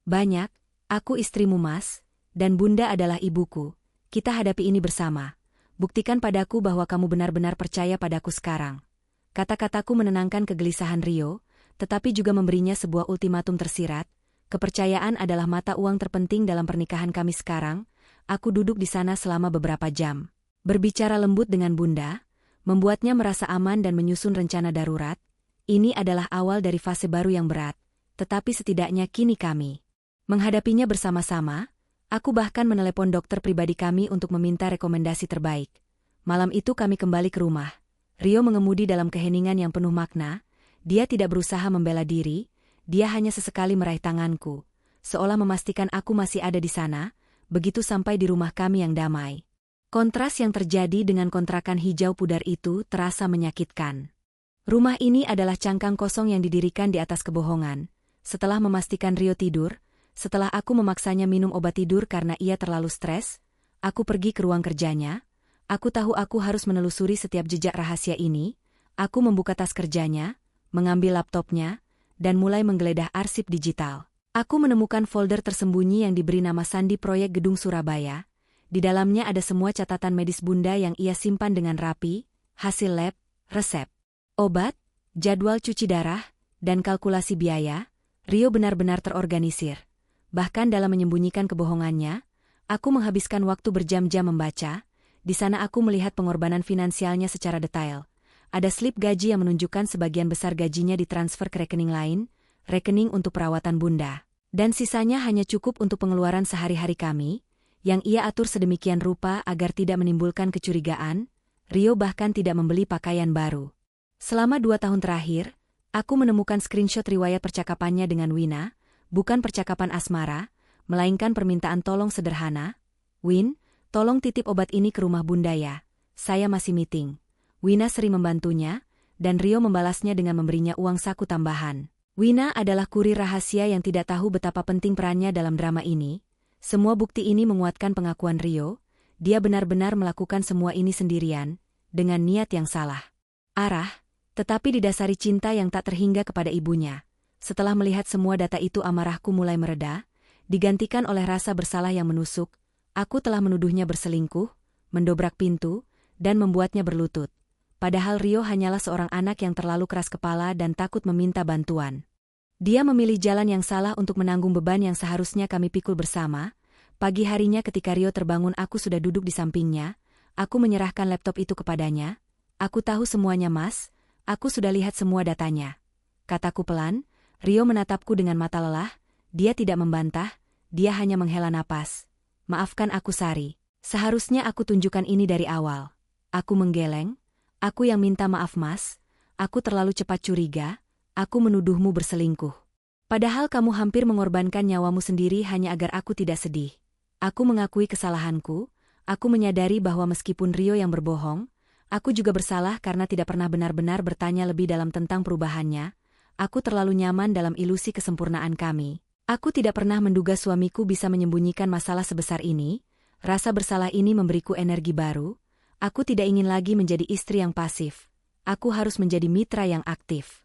[SPEAKER 1] banyak. Aku istrimu Mas, dan bunda adalah ibuku. Kita hadapi ini bersama. Buktikan padaku bahwa kamu benar-benar percaya padaku sekarang. Kata-kataku menenangkan kegelisahan Rio, tetapi juga memberinya sebuah ultimatum tersirat. Kepercayaan adalah mata uang terpenting dalam pernikahan kami sekarang. Aku duduk di sana selama beberapa jam. Berbicara lembut dengan bunda, membuatnya merasa aman dan menyusun rencana darurat. Ini adalah awal dari fase baru yang berat, tetapi setidaknya kini kami menghadapinya bersama-sama. Aku bahkan menelepon dokter pribadi kami untuk meminta rekomendasi terbaik. Malam itu kami kembali ke rumah. Rio mengemudi dalam keheningan yang penuh makna. Dia tidak berusaha membela diri, dia hanya sesekali meraih tanganku, seolah memastikan aku masih ada di sana, begitu sampai di rumah kami yang damai. Kontras yang terjadi dengan kontrakan hijau pudar itu terasa menyakitkan. Rumah ini adalah cangkang kosong yang didirikan di atas kebohongan. Setelah memastikan Rio tidur, setelah aku memaksanya minum obat tidur karena ia terlalu stres, aku pergi ke ruang kerjanya. Aku tahu aku harus menelusuri setiap jejak rahasia ini. Aku membuka tas kerjanya, mengambil laptopnya, dan mulai menggeledah arsip digital. Aku menemukan folder tersembunyi yang diberi nama Sandi Proyek Gedung Surabaya. Di dalamnya ada semua catatan medis bunda yang ia simpan dengan rapi, hasil lab, resep, obat, jadwal cuci darah, dan kalkulasi biaya. Rio benar-benar terorganisir. Bahkan dalam menyembunyikan kebohongannya, aku menghabiskan waktu berjam-jam membaca. Di sana aku melihat pengorbanan finansialnya secara detail. Ada slip gaji yang menunjukkan sebagian besar gajinya ditransfer ke rekening lain, rekening untuk perawatan bunda. Dan sisanya hanya cukup untuk pengeluaran sehari-hari kami, yang ia atur sedemikian rupa agar tidak menimbulkan kecurigaan. Rio bahkan tidak membeli pakaian baru. Selama 2 tahun terakhir, aku menemukan screenshot riwayat percakapannya dengan Wina, bukan percakapan asmara, melainkan permintaan tolong sederhana. Win, tolong titip obat ini ke rumah bunda ya. Saya masih meeting. Wina sering membantunya, dan Rio membalasnya dengan memberinya uang saku tambahan. Wina adalah kurir rahasia yang tidak tahu betapa penting perannya dalam drama ini. Semua bukti ini menguatkan pengakuan Rio. Dia benar-benar melakukan semua ini sendirian, dengan niat yang salah. Tetapi didasari cinta yang tak terhingga kepada ibunya. Setelah melihat semua data itu amarahku mulai mereda, digantikan oleh rasa bersalah yang menusuk. Aku telah menuduhnya berselingkuh, mendobrak pintu, dan membuatnya berlutut. Padahal Rio hanyalah seorang anak yang terlalu keras kepala dan takut meminta bantuan. Dia memilih jalan yang salah untuk menanggung beban yang seharusnya kami pikul bersama. Pagi harinya ketika Rio terbangun aku sudah duduk di sampingnya. Aku menyerahkan laptop itu kepadanya. Aku tahu semuanya Mas, Aku sudah lihat semua datanya. Kataku pelan. Rio menatapku dengan mata lelah. Dia tidak membantah, dia hanya menghela napas. Maafkan aku Sari. Seharusnya aku tunjukkan ini dari awal. Aku menggeleng. Aku yang minta maaf Mas. Aku terlalu cepat curiga. Aku menuduhmu berselingkuh. Padahal kamu hampir mengorbankan nyawamu sendiri hanya agar aku tidak sedih. Aku mengakui kesalahanku. Aku menyadari bahwa meskipun Rio yang berbohong, aku juga bersalah karena tidak pernah benar-benar bertanya lebih dalam tentang perubahannya. Aku terlalu nyaman dalam ilusi kesempurnaan kami. Aku tidak pernah menduga suamiku bisa menyembunyikan masalah sebesar ini. Rasa bersalah ini memberiku energi baru. Aku tidak ingin lagi menjadi istri yang pasif. Aku harus menjadi mitra yang aktif.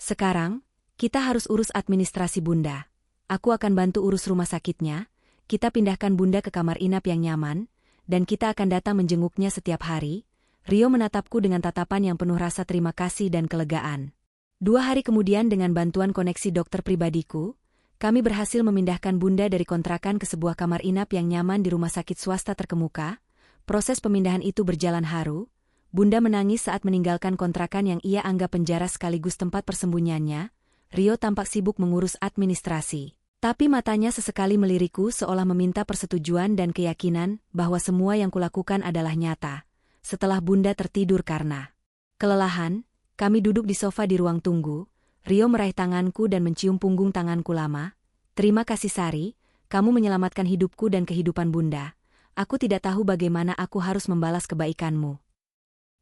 [SPEAKER 1] Sekarang, kita harus urus administrasi Bunda. Aku akan bantu urus rumah sakitnya. Kita pindahkan Bunda ke kamar inap yang nyaman, dan kita akan datang menjenguknya setiap hari. Rio menatapku dengan tatapan yang penuh rasa terima kasih dan kelegaan. 2 hari kemudian dengan bantuan koneksi dokter pribadiku, kami berhasil memindahkan Bunda dari kontrakan ke sebuah kamar inap yang nyaman di rumah sakit swasta terkemuka. Proses pemindahan itu berjalan haru. Bunda menangis saat meninggalkan kontrakan yang ia anggap penjara sekaligus tempat persembunyiannya. Rio tampak sibuk mengurus administrasi. Tapi matanya sesekali melirikku seolah meminta persetujuan dan keyakinan bahwa semua yang kulakukan adalah nyata. Setelah Bunda tertidur karena kelelahan, kami duduk di sofa di ruang tunggu. Rio meraih tanganku dan mencium punggung tanganku lama. Terima kasih Sari, kamu menyelamatkan hidupku dan kehidupan Bunda. Aku tidak tahu bagaimana aku harus membalas kebaikanmu.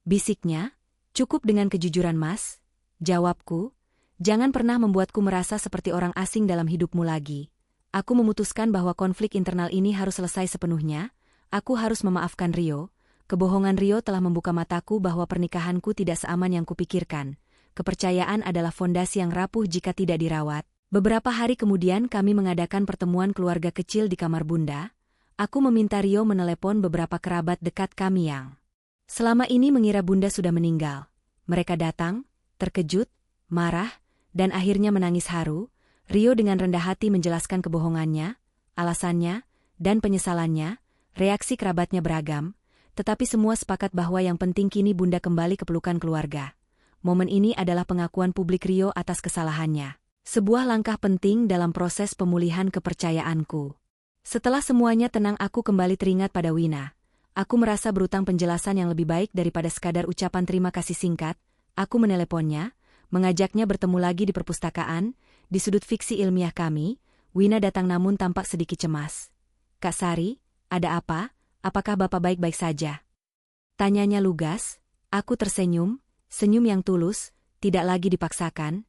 [SPEAKER 1] Bisiknya, cukup dengan kejujuran Mas. Jawabku. Jangan pernah membuatku merasa seperti orang asing dalam hidupmu lagi. Aku memutuskan bahwa konflik internal ini harus selesai sepenuhnya. Aku harus memaafkan Rio. Kebohongan Rio telah membuka mataku bahwa pernikahanku tidak seaman yang kupikirkan. Kepercayaan adalah fondasi yang rapuh jika tidak dirawat. Beberapa hari kemudian kami mengadakan pertemuan keluarga kecil di kamar Bunda. Aku meminta Rio menelepon beberapa kerabat dekat kami yang selama ini mengira Bunda sudah meninggal. Mereka datang, terkejut, marah, dan akhirnya menangis haru. Rio dengan rendah hati menjelaskan kebohongannya, alasannya, dan penyesalannya. Reaksi kerabatnya beragam, tetapi semua sepakat bahwa yang penting kini Bunda kembali ke pelukan keluarga. Momen ini adalah pengakuan publik Rio atas kesalahannya. Sebuah langkah penting dalam proses pemulihan kepercayaanku. Setelah semuanya tenang aku kembali teringat pada Wina. Aku merasa berutang penjelasan yang lebih baik daripada sekadar ucapan terima kasih singkat. Aku meneleponnya, mengajaknya bertemu lagi di perpustakaan, di sudut fiksi ilmiah kami. Wina datang namun tampak sedikit cemas. Kak Sari, ada apa? Apakah Bapak baik-baik saja? Tanyanya lugas. Aku tersenyum, senyum yang tulus, tidak lagi dipaksakan.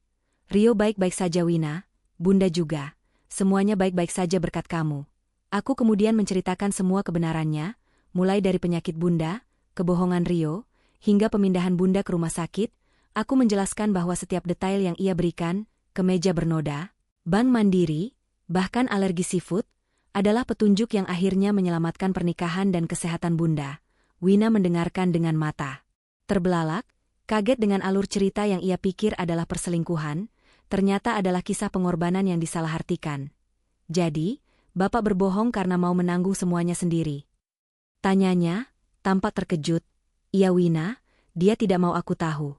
[SPEAKER 1] Rio baik-baik saja Wina, Bunda juga. Semuanya baik-baik saja berkat kamu. Aku kemudian menceritakan semua kebenarannya, mulai dari penyakit Bunda, kebohongan Rio, hingga pemindahan Bunda ke rumah sakit. Aku menjelaskan bahwa setiap detail yang ia berikan, kemeja bernoda, bank mandiri, bahkan alergi seafood, adalah petunjuk yang akhirnya menyelamatkan pernikahan dan kesehatan Bunda. Wina mendengarkan dengan mata terbelalak, kaget dengan alur cerita yang ia pikir adalah perselingkuhan, ternyata adalah kisah pengorbanan yang disalahartikan. Jadi, Bapak berbohong karena mau menanggung semuanya sendiri? Tanyanya, tampak terkejut. Iya Wina, dia tidak mau aku tahu.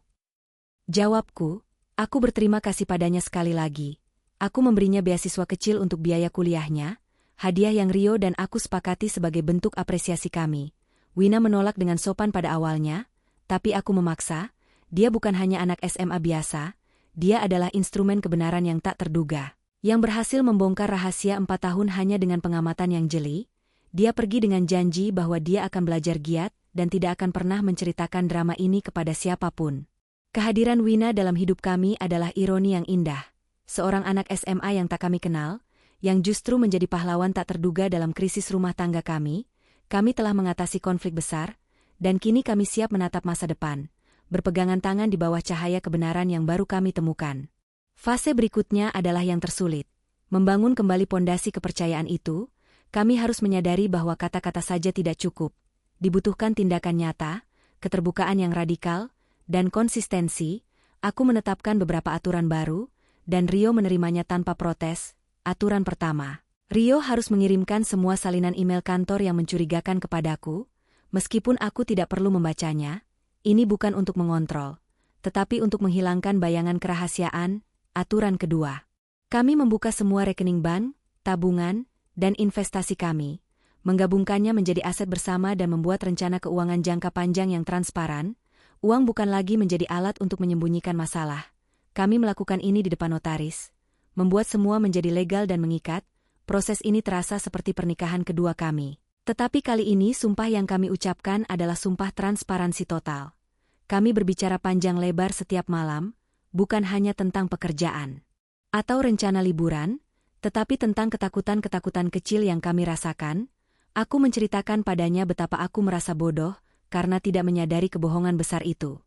[SPEAKER 1] Jawabku, aku berterima kasih padanya sekali lagi. Aku memberinya beasiswa kecil untuk biaya kuliahnya, hadiah yang Rio dan aku sepakati sebagai bentuk apresiasi kami. Wina menolak dengan sopan pada awalnya, tapi aku memaksa. Dia bukan hanya anak SMA biasa, dia adalah instrumen kebenaran yang tak terduga, yang berhasil membongkar rahasia 4 tahun hanya dengan pengamatan yang jeli. Dia pergi dengan janji bahwa dia akan belajar giat dan tidak akan pernah menceritakan drama ini kepada siapapun. Kehadiran Wina dalam hidup kami adalah ironi yang indah. Seorang anak SMA yang tak kami kenal, yang justru menjadi pahlawan tak terduga dalam krisis rumah tangga kami. Kami telah mengatasi konflik besar, dan kini kami siap menatap masa depan, berpegangan tangan di bawah cahaya kebenaran yang baru kami temukan. Fase berikutnya adalah yang tersulit. Membangun kembali pondasi kepercayaan itu, kami harus menyadari bahwa kata-kata saja tidak cukup. Dibutuhkan tindakan nyata, keterbukaan yang radikal, dan konsistensi. Aku menetapkan beberapa aturan baru, dan Rio menerimanya tanpa protes. Aturan pertama, Rio harus mengirimkan semua salinan email kantor yang mencurigakan kepadaku, meskipun aku tidak perlu membacanya. Ini bukan untuk mengontrol, tetapi untuk menghilangkan bayangan kerahasiaan. Aturan kedua. Kami membuka semua rekening bank, tabungan, dan investasi kami, menggabungkannya menjadi aset bersama dan membuat rencana keuangan jangka panjang yang transparan. Uang bukan lagi menjadi alat untuk menyembunyikan masalah. Kami melakukan ini di depan notaris, membuat semua menjadi legal dan mengikat. Proses ini terasa seperti pernikahan kedua kami. Tetapi kali ini sumpah yang kami ucapkan adalah sumpah transparansi total. Kami berbicara panjang lebar setiap malam, bukan hanya tentang pekerjaan atau rencana liburan, tetapi tentang ketakutan-ketakutan kecil yang kami rasakan. Aku menceritakan padanya betapa aku merasa bodoh karena tidak menyadari kebohongan besar itu.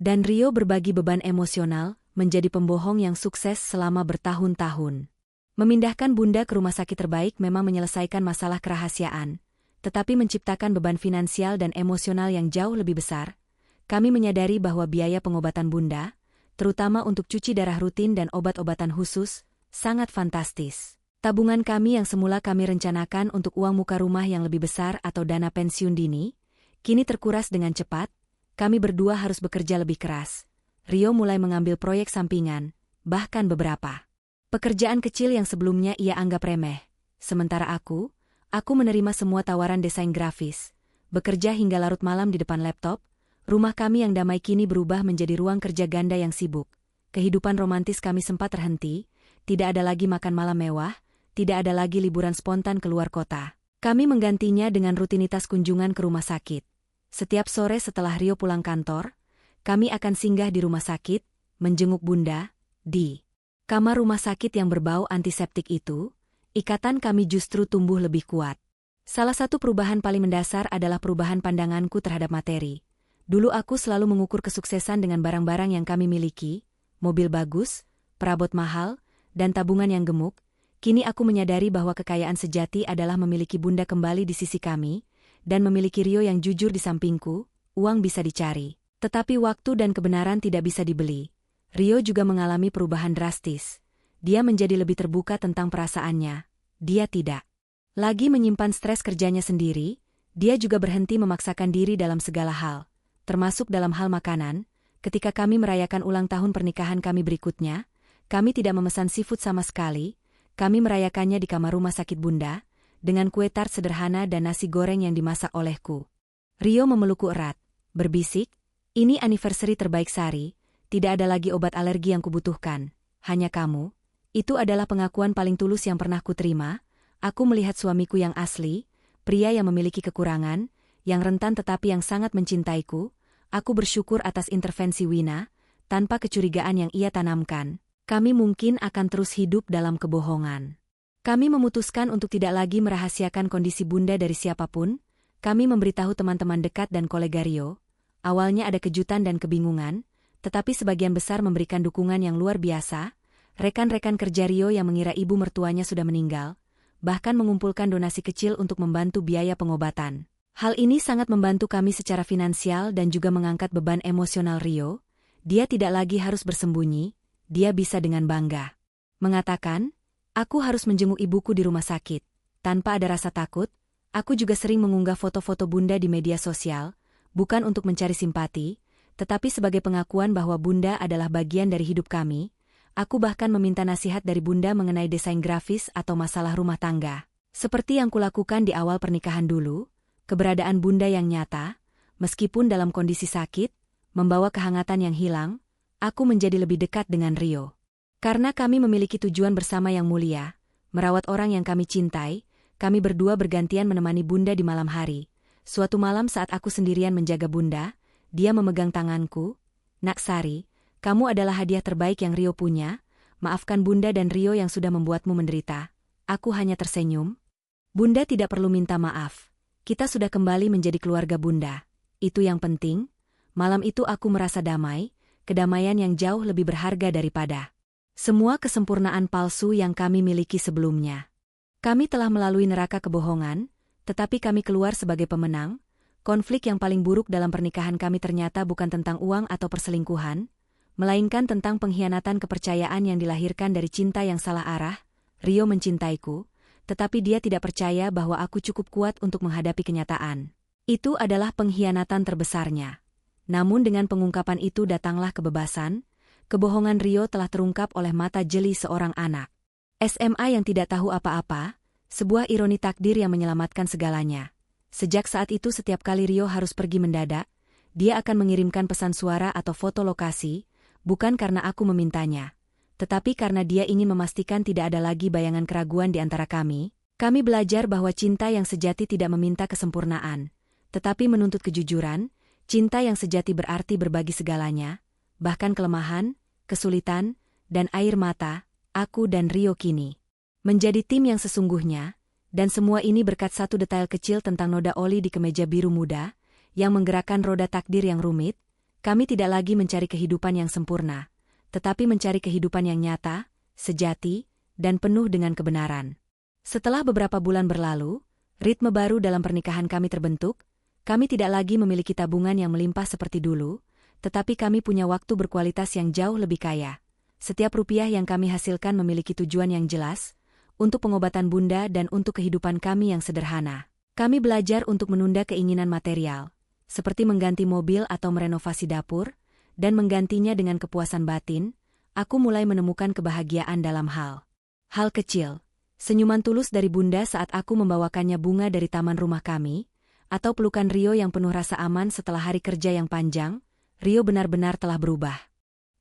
[SPEAKER 1] Dan Rio berbagi beban emosional, menjadi pembohong yang sukses selama bertahun-tahun. Memindahkan Bunda ke rumah sakit terbaik memang menyelesaikan masalah kerahasiaan, tetapi menciptakan beban finansial dan emosional yang jauh lebih besar. Kami menyadari bahwa biaya pengobatan Bunda, terutama untuk cuci darah rutin dan obat-obatan khusus, sangat fantastis. Tabungan kami yang semula kami rencanakan untuk uang muka rumah yang lebih besar atau dana pensiun dini, kini terkuras dengan cepat. Kami berdua harus bekerja lebih keras. Rio mulai mengambil proyek sampingan, bahkan beberapa pekerjaan kecil yang sebelumnya ia anggap remeh. Sementara aku menerima semua tawaran desain grafis, bekerja hingga larut malam di depan laptop. Rumah kami yang damai kini berubah menjadi ruang kerja ganda yang sibuk. Kehidupan romantis kami sempat terhenti, tidak ada lagi makan malam mewah, tidak ada lagi liburan spontan keluar kota. Kami menggantinya dengan rutinitas kunjungan ke rumah sakit. Setiap sore setelah Rio pulang kantor, kami akan singgah di rumah sakit, menjenguk Bunda. Di kamar rumah sakit yang berbau antiseptik itu, ikatan kami justru tumbuh lebih kuat. Salah satu perubahan paling mendasar adalah perubahan pandanganku terhadap materi. Dulu aku selalu mengukur kesuksesan dengan barang-barang yang kami miliki, mobil bagus, perabot mahal, dan tabungan yang gemuk. Kini aku menyadari bahwa kekayaan sejati adalah memiliki Bunda kembali di sisi kami, dan memiliki Rio yang jujur di sampingku. Uang bisa dicari, tetapi waktu dan kebenaran tidak bisa dibeli. Rio juga mengalami perubahan drastis. Dia menjadi lebih terbuka tentang perasaannya. Dia tidak lagi menyimpan stres kerjanya sendiri. Dia juga berhenti memaksakan diri dalam segala hal, termasuk dalam hal makanan. Ketika kami merayakan ulang tahun pernikahan kami berikutnya, kami tidak memesan seafood sama sekali. Kami merayakannya di kamar rumah sakit Bunda, dengan kue tart sederhana dan nasi goreng yang dimasak olehku. Rio memelukku erat, berbisik, "Ini anniversary terbaik Sari, tidak ada lagi obat alergi yang kubutuhkan, hanya kamu." Itu adalah pengakuan paling tulus yang pernah kuterima. Aku melihat suamiku yang asli, pria yang memiliki kekurangan, yang rentan tetapi yang sangat mencintaiku. Aku bersyukur atas intervensi Wina. Tanpa kecurigaan yang ia tanamkan, kami mungkin akan terus hidup dalam kebohongan. Kami memutuskan untuk tidak lagi merahasiakan kondisi Bunda dari siapapun. Kami memberitahu teman-teman dekat dan kolega Rio. Awalnya ada kejutan dan kebingungan, tetapi sebagian besar memberikan dukungan yang luar biasa. Rekan-rekan kerja Rio yang mengira ibu mertuanya sudah meninggal, bahkan mengumpulkan donasi kecil untuk membantu biaya pengobatan. Hal ini sangat membantu kami secara finansial dan juga mengangkat beban emosional Rio. Dia tidak lagi harus bersembunyi, dia bisa dengan bangga mengatakan, "Aku harus menjenguk ibuku di rumah sakit." Tanpa ada rasa takut, aku juga sering mengunggah foto-foto Bunda di media sosial, bukan untuk mencari simpati, tetapi sebagai pengakuan bahwa Bunda adalah bagian dari hidup kami. Aku bahkan meminta nasihat dari Bunda mengenai desain grafis atau masalah rumah tangga. Seperti yang kulakukan di awal pernikahan dulu, keberadaan Bunda yang nyata, meskipun dalam kondisi sakit, membawa kehangatan yang hilang. Aku menjadi lebih dekat dengan Rio. Karena kami memiliki tujuan bersama yang mulia, merawat orang yang kami cintai. Kami berdua bergantian menemani Bunda di malam hari. Suatu malam saat aku sendirian menjaga Bunda, dia memegang tanganku. "Nak Sari, kamu adalah hadiah terbaik yang Rio punya. Maafkan Bunda dan Rio yang sudah membuatmu menderita." Aku hanya tersenyum. "Bunda tidak perlu minta maaf. Kita sudah kembali menjadi keluarga Bunda. Itu yang penting." Malam itu aku merasa damai, kedamaian yang jauh lebih berharga daripada semua kesempurnaan palsu yang kami miliki sebelumnya. Kami telah melalui neraka kebohongan, tetapi kami keluar sebagai pemenang. Konflik yang paling buruk dalam pernikahan kami ternyata bukan tentang uang atau perselingkuhan, melainkan tentang pengkhianatan kepercayaan yang dilahirkan dari cinta yang salah arah. Rio mencintaiku, tetapi dia tidak percaya bahwa aku cukup kuat untuk menghadapi kenyataan. Itu adalah pengkhianatan terbesarnya. Namun dengan pengungkapan itu datanglah kebebasan, kebohongan Rio telah terungkap oleh mata jeli seorang anak SMA yang tidak tahu apa-apa, sebuah ironi takdir yang menyelamatkan segalanya. Sejak saat itu setiap kali Rio harus pergi mendadak, dia akan mengirimkan pesan suara atau foto lokasi, bukan karena aku memintanya, tetapi karena dia ingin memastikan tidak ada lagi bayangan keraguan di antara kami. Kami belajar bahwa cinta yang sejati tidak meminta kesempurnaan, tetapi menuntut kejujuran. Cinta yang sejati berarti berbagi segalanya, bahkan kelemahan, kesulitan, dan air mata. Aku dan Rio kini menjadi tim yang sesungguhnya, dan semua ini berkat satu detail kecil tentang noda oli di kemeja biru muda, yang menggerakkan roda takdir yang rumit. Kami tidak lagi mencari kehidupan yang sempurna, tetapi mencari kehidupan yang nyata, sejati, dan penuh dengan kebenaran. Setelah beberapa bulan berlalu, ritme baru dalam pernikahan kami terbentuk. Kami tidak lagi memiliki tabungan yang melimpah seperti dulu, tetapi kami punya waktu berkualitas yang jauh lebih kaya. Setiap rupiah yang kami hasilkan memiliki tujuan yang jelas, untuk pengobatan bunda dan untuk kehidupan kami yang sederhana. Kami belajar untuk menunda keinginan material, seperti mengganti mobil atau merenovasi dapur, dan menggantinya dengan kepuasan batin. Aku mulai menemukan kebahagiaan dalam hal kecil. Senyuman tulus dari bunda saat aku membawakannya bunga dari taman rumah kami, atau pelukan Rio yang penuh rasa aman setelah hari kerja yang panjang. Rio benar-benar telah berubah.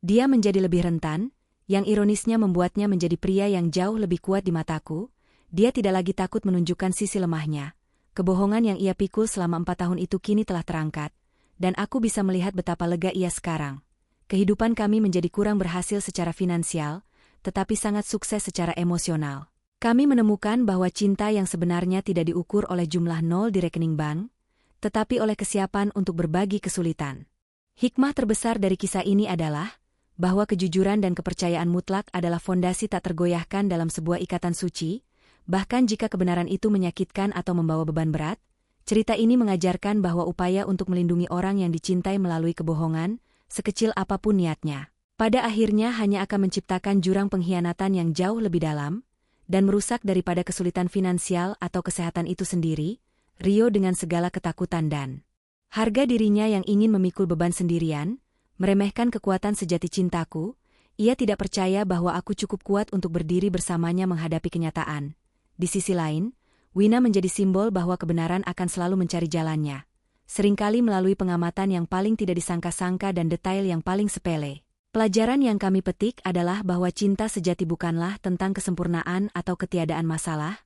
[SPEAKER 1] Dia menjadi lebih rentan, yang ironisnya membuatnya menjadi pria yang jauh lebih kuat di mataku. Dia tidak lagi takut menunjukkan sisi lemahnya. Kebohongan yang ia pikul selama 4 tahun itu kini telah terangkat, dan aku bisa melihat betapa lega ia sekarang. Kehidupan kami menjadi kurang berhasil secara finansial, tetapi sangat sukses secara emosional. Kami menemukan bahwa cinta yang sebenarnya tidak diukur oleh jumlah nol di rekening bank, tetapi oleh kesiapan untuk berbagi kesulitan. Hikmah terbesar dari kisah ini adalah bahwa kejujuran dan kepercayaan mutlak adalah fondasi tak tergoyahkan dalam sebuah ikatan suci, bahkan jika kebenaran itu menyakitkan atau membawa beban berat. Cerita ini mengajarkan bahwa upaya untuk melindungi orang yang dicintai melalui kebohongan, sekecil apapun niatnya, pada akhirnya hanya akan menciptakan jurang pengkhianatan yang jauh lebih dalam, dan merusak daripada kesulitan finansial atau kesehatan itu sendiri. Rio dengan segala ketakutan dan harga dirinya yang ingin memikul beban sendirian, meremehkan kekuatan sejati cintaku. Ia tidak percaya bahwa aku cukup kuat untuk berdiri bersamanya menghadapi kenyataan. Di sisi lain, Wina menjadi simbol bahwa kebenaran akan selalu mencari jalannya, seringkali melalui pengamatan yang paling tidak disangka-sangka dan detail yang paling sepele. Pelajaran yang kami petik adalah bahwa cinta sejati bukanlah tentang kesempurnaan atau ketiadaan masalah,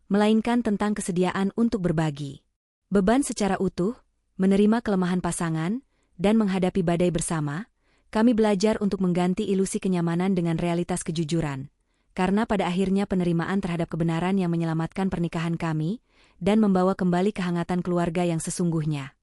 [SPEAKER 1] melainkan tentang kesediaan untuk berbagi beban secara utuh, menerima kelemahan pasangan, dan menghadapi badai bersama. Kami belajar untuk mengganti ilusi kenyamanan dengan realitas kejujuran, karena pada akhirnya penerimaan terhadap kebenaran yang menyelamatkan pernikahan kami, dan membawa kembali kehangatan keluarga yang sesungguhnya.